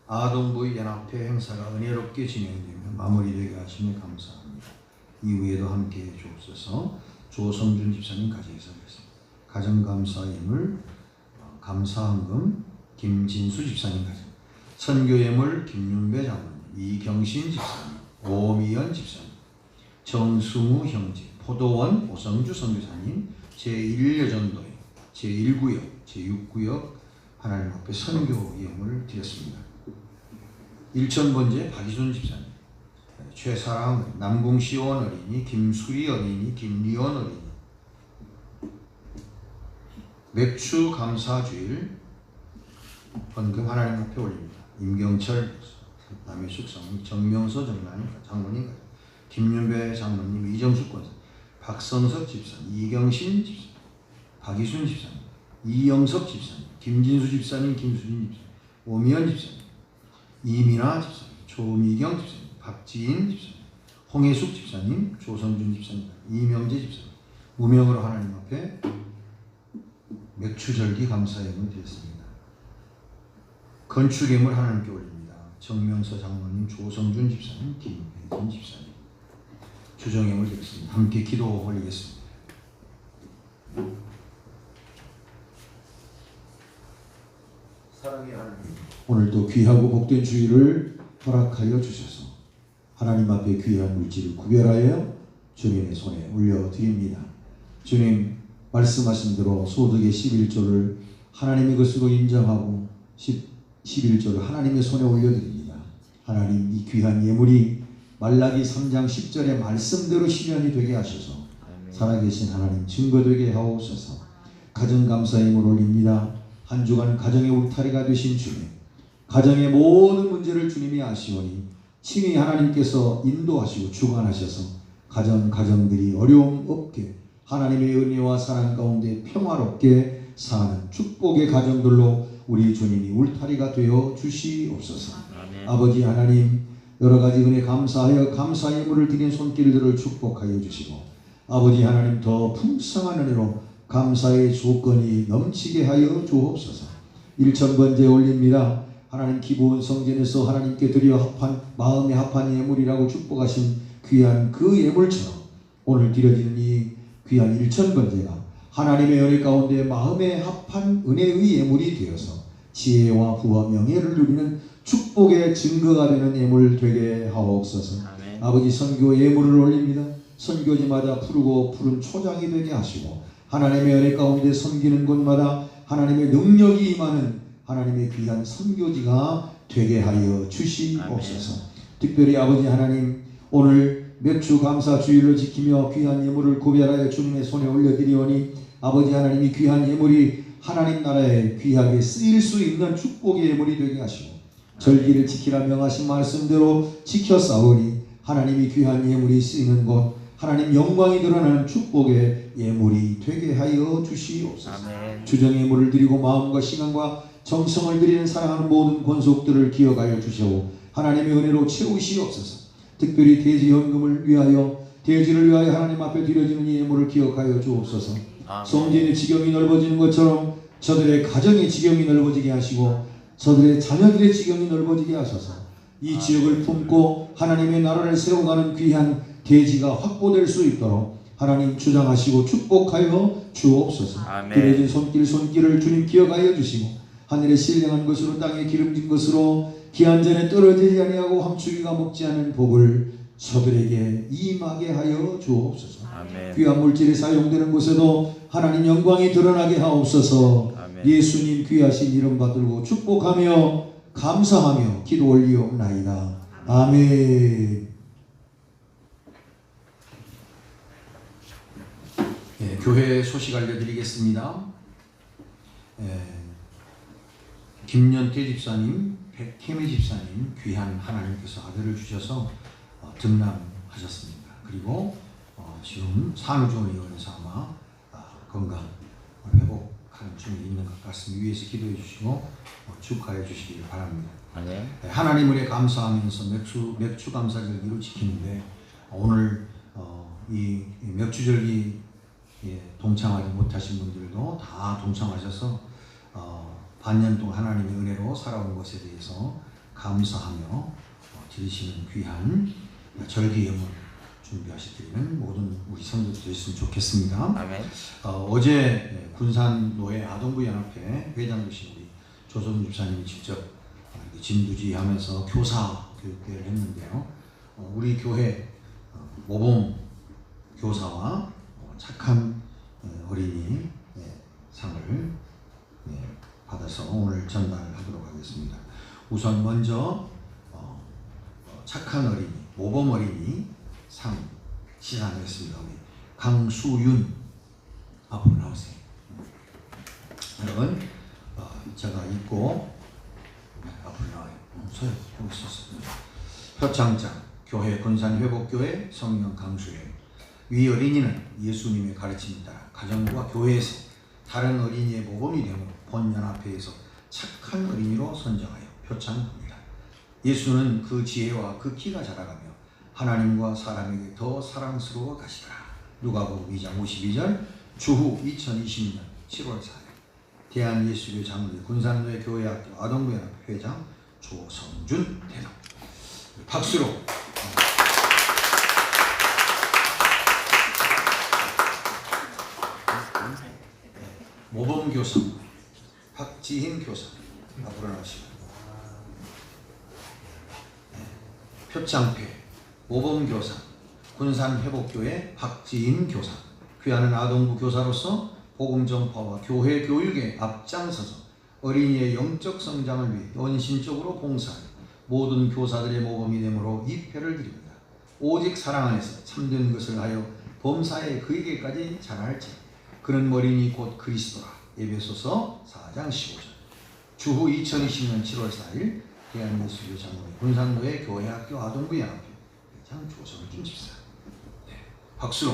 아동부의 연합회 행사가 은혜롭게 진행되며 마무리되게 하시며 감사합니다. 이후에도 함께해 주옵소서. 조성준 집사님 가정에서 그랬습니다. 가정감사 예물 감사헌금 김진수 집사님 가정, 선교예물 김윤배 장로님, 이경신 집사님, 오미연 집사님, 정승우 형제, 포도원 오성주 선교사님, 제1여전도회, 제1구역, 제6구역 하나님 앞에 선교 예물을 드렸습니다. 일천번제 박이순 집사님, 최사랑 남궁시원 어린이, 김수리 어린이, 김리원 어린이, 맥주 감사주일 헌금 하나님 앞에 올립니다. 임경철 남의 숙사님, 정명서 장로님, 김윤배 장로님, 이정숙 권사, 박성석 집사님, 이경신 집사님, 박이순 집사님, 이영석 집사님, 김진수 집사님, 김수진 집사님, 오미연 집사님, 이민아 집사님, 조미경 집사님, 박지인 집사님, 홍혜숙 집사님, 조성준 집사님, 이명재 집사님, 무명으로 하나님 앞에 맥주절기 감사예물 드렸습니다. 건축예물 하나님께 올립니다. 정명서 장로님, 조성준 집사님, 김혜진 집사님, 주정예물 드렸습니다. 함께 기도 올리겠습니다. 사랑의 하나님, 오늘도 귀하고 복된 주일을 허락하여 주셔서 하나님 앞에 귀한 물질을 구별하여 주님의 손에 올려드립니다. 주님, 말씀하신 대로 소득의 11조를 하나님의 것으로 인정하고 11조를 하나님의 손에 올려드립니다. 하나님, 이 귀한 예물이 말라기 3장 10절의 말씀대로 실현이 되게 하셔서 살아계신 하나님 증거되게 하옵소서. 가정감사 예물 올립니다. 한 주간 가정의 울타리가 되신 주님, 가정의 모든 문제를 주님이 아시오니 친히 하나님께서 인도하시고 주관하셔서 가정들이 어려움 없게 하나님의 은혜와 사랑 가운데 평화롭게 사는 축복의 가정들로 우리 주님이 울타리가 되어 주시옵소서. 아멘. 아버지 하나님, 여러 가지 은혜 감사하여 감사 예물을 드린 손길들을 축복하여 주시고 아버지 하나님, 더 풍성한 은혜로 감사의 조건이 넘치게 하여 주옵소서. 1000번째 올립니다. 하나님, 기본 성전에서 하나님께 드려 마음에 합한 예물이라고 축복하신 귀한 그 예물처럼 오늘 드려지는 이 귀한 1000번째가 하나님의 은혜 가운데 마음에 합한 은혜의 예물이 되어서 지혜와 부와 명예를 누리는 축복의 증거가 되는 예물 되게 하옵소서. 아멘. 아버지, 선교 예물을 올립니다. 선교지마다 푸르고 푸른 초장이 되게 하시고 하나님의 은혜 가운데 섬기는 곳마다 하나님의 능력이 임하는 하나님의 귀한 선교지가 되게 하여 주시옵소서. 아멘. 특별히 아버지 하나님, 오늘 맥주 감사 주일로 지키며 귀한 예물을 구별하여 주님의 손에 올려드리오니 아버지 하나님, 이 귀한 예물이 하나님 나라에 귀하게 쓰일 수 있는 축복의 예물이 되게 하시고 절기를 지키라 명하신 말씀대로 지켜 싸우니 하나님이 귀한 예물이 쓰이는 곳, 하나님 영광이 드러나는 축복의 예물이 되게 하여 주시옵소서. 아멘. 주정 예물을 드리고 마음과 시간과 정성을 드리는 사랑하는 모든 권속들을 기억하여 주시오. 하나님의 은혜로 채우시옵소서. 특별히 대지헌금을 위하여, 대지를 위하여 하나님 앞에 드려지는 이 예물을 기억하여 주옵소서. 아멘. 성전의 지경이 넓어지는 것처럼 저들의 가정의 지경이 넓어지게 하시고 저들의 자녀들의 지경이 넓어지게 하셔서 이 지역을 품고 하나님의 나라를 세워가는 귀한 대지가 확보될 수 있도록 하나님 주장하시고 축복하여 주옵소서. 아멘. 드려진 손길을 주님 기억하여 주시고 하늘에 신령한 것으로 땅에 기름진 것으로 기한전에 떨어지지 아니하고 황추기가 먹지 않은 복을 저들에게 임하게 하여 주옵소서. 아멘. 귀한 물질이 사용되는 곳에도 하나님 영광이 드러나게 하옵소서. 아멘. 예수님 귀하신 이름 받들고 축복하며 감사하며 기도 올리옵나이다. 아멘. 네, 교회 소식 알려드리겠습니다. 김연태 집사님, 백혜미 집사님 귀한 하나님께서 아들을 주셔서 등남하셨습니다. 그리고 지금 산후조리원에서 아마 건강 회복 다른 중에 있는 것 같습니다. 위에서 기도해 주시고 축하해 주시길 바랍니다. 아멘. 하나님 은혜 감사하면서 맥주 감사절기로 지키는데 오늘 이 맥주절기 동참하지 못하신 분들도 다 동참하셔서 반년 동안 하나님의 은혜로 살아온 것에 대해서 감사하며 드리시는 귀한 절기 예물 준비하시기는 모든 우리 성도들 되셨으면 좋겠습니다. 아멘. 어제 군산노회 아동부연합회 회장 되신 우리 조성 집사님이 직접 진두지하면서 교사 교육대회를 했는데요. 우리 교회 모범 교사와 착한 어린이 상을 받아서 오늘 전달하도록 하겠습니다. 우선 먼저 착한 어린이, 모범 어린이 상 시상하겠습니다. 우리 강수윤 앞으로 나오세요. 여러분, 제가 있고 앞으로 나와요. 서요. 여기 있었어요. 표창장 교회 군산회복교회 성령 강수회. 위 어린이는 예수님의 가르침을 따라 가정과 교회에서 다른 어린이의 모범이 되므로 본 연합회에서 착한 어린이로 선정하여 표창합니다. 예수는 그 지혜와 그 키가 자라가며 하나님과 사람에게 더 사랑스러워 가시더라. 누가복음 2장 52절. 주후 2020년 7월 4일 대한예수교 장로회 군산노회 교회학교 아동부연합회 회장 조성준 대령. 박수로. 모범교사 박지hin 교사 앞으로 나오시고. 표창패 모범교사 군산회복교회 박지hin 교사. 귀하는 아동부 교사로서 복음 전파와 교회 교육에 앞장서서 어린이의 영적 성장을 위해 헌신적으로 봉사하여 모든 교사들의 모범이 되므로 이 패를 드립니다. 오직 사랑 안에서 참된 것을 하여 범사에 그에게까지 자랄지 그는 어린이 곧 그리스도라. 에베소서 4장 15절. 주후 2020년 7월 4일 대한예수교 장로회 군산노회 교회학교 아동부 연합회 회장 조성준 집사. 박수로.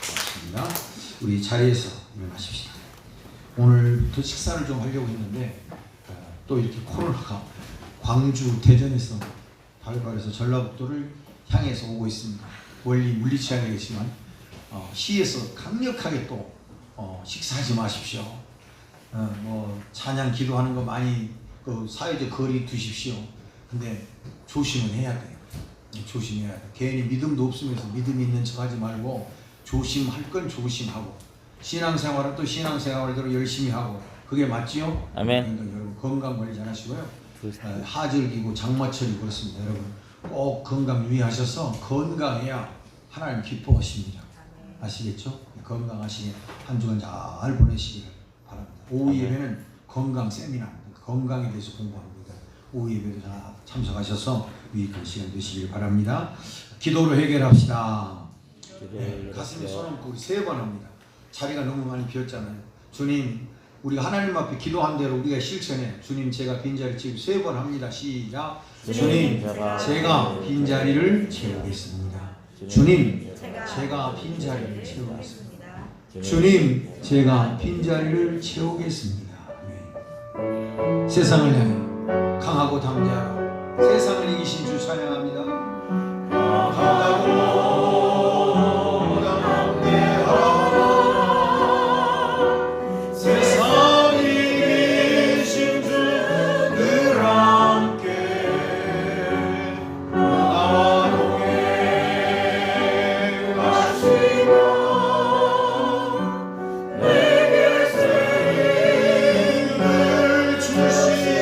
고맙습니다. 우리 자리에서 일어나십시다. 오늘부터 식사를 좀 하려고 했는데 또 이렇게 코로나가 광주, 대전에서 발발해서 전라북도를 향해서 오고 있습니다. 멀리 물리치 않겠지만 시에서 강력하게 또 식사하지 마십시오. 뭐 찬양 기도하는 거 많이 그 사회적 거리 두십시오. 근데 조심은 해야 돼요. 조심해야 돼. 괜히 믿음도 없으면서 믿음 있는 척하지 말고 조심할 건 조심하고 신앙생활은 또 신앙생활대로 열심히 하고 그게 맞지요? 아멘. 그러니까 여러분 건강 관리 잘 하시고요. 하절기고 장마철이 그렇습니다. 여러분 꼭 건강 유의하셔서 건강해야 하나님 기뻐하십니다. 아시겠죠? 건강하시게 한 주간 잘 보내시기를 바랍니다. 오후 예배는 건강 세미나입니다. 건강에 대해서 공부합니다. 오후 예배도 다 참석하셔서 유익한 시간 되시길 바랍니다. 기도로 해결합시다. 네, 가슴에 손 얹고 우리 3번 합니다. 자리가 너무 많이 비었잖아요. 주님, 우리가 하나님 앞에 기도한 대로 우리가 실천해. 주님, 제가 빈자리 지금 3번 합니다. 시작. 주님, 제가 빈자리를 채우겠습니다. 주님, 제가 빈자리를 채우겠습니다. 주님, 제가 빈자리를 채우겠습니다. 아멘. 세상을 향해 강하고 담대하라. 세상을 이기신 주 찬양합니다. 강하고 담대하라. 세상 이기신 주 늘 함께 나와 동행하시며 내게 새 힘을 주시니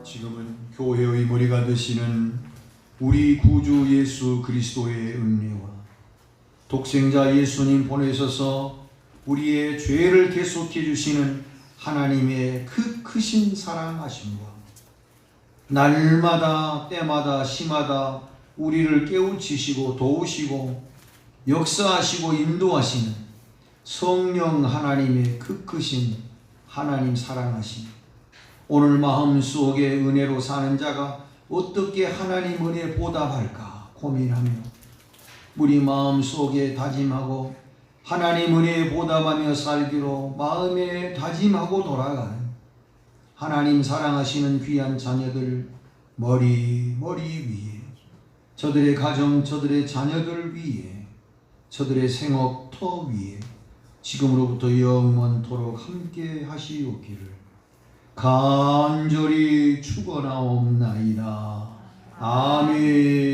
지금은 교회의 머리가 되시는 우리 구주 예수 그리스도의 은혜와 독생자 예수님 보내셔서 우리의 죄를 대속해 주시는 하나님의 그 크신 사랑하심과 날마다 때마다 시마다 우리를 깨우치시고 도우시고 역사하시고 인도하시는 성령 하나님의 그 크신 하나님 사랑하심 오늘 마음속에 은혜로 사는 자가 어떻게 하나님 은혜에 보답할까 고민하며 우리 마음속에 다짐하고 하나님 은혜에 보답하며 살기로 마음에 다짐하고 돌아가는 하나님 사랑하시는 귀한 자녀들 머리 위에 저들의 가정 저들의 자녀들 위에 저들의 생업터 위에 지금으로부터 영원토록 함께 하시옵기를 간절히 축원하옵나이다. 아멘.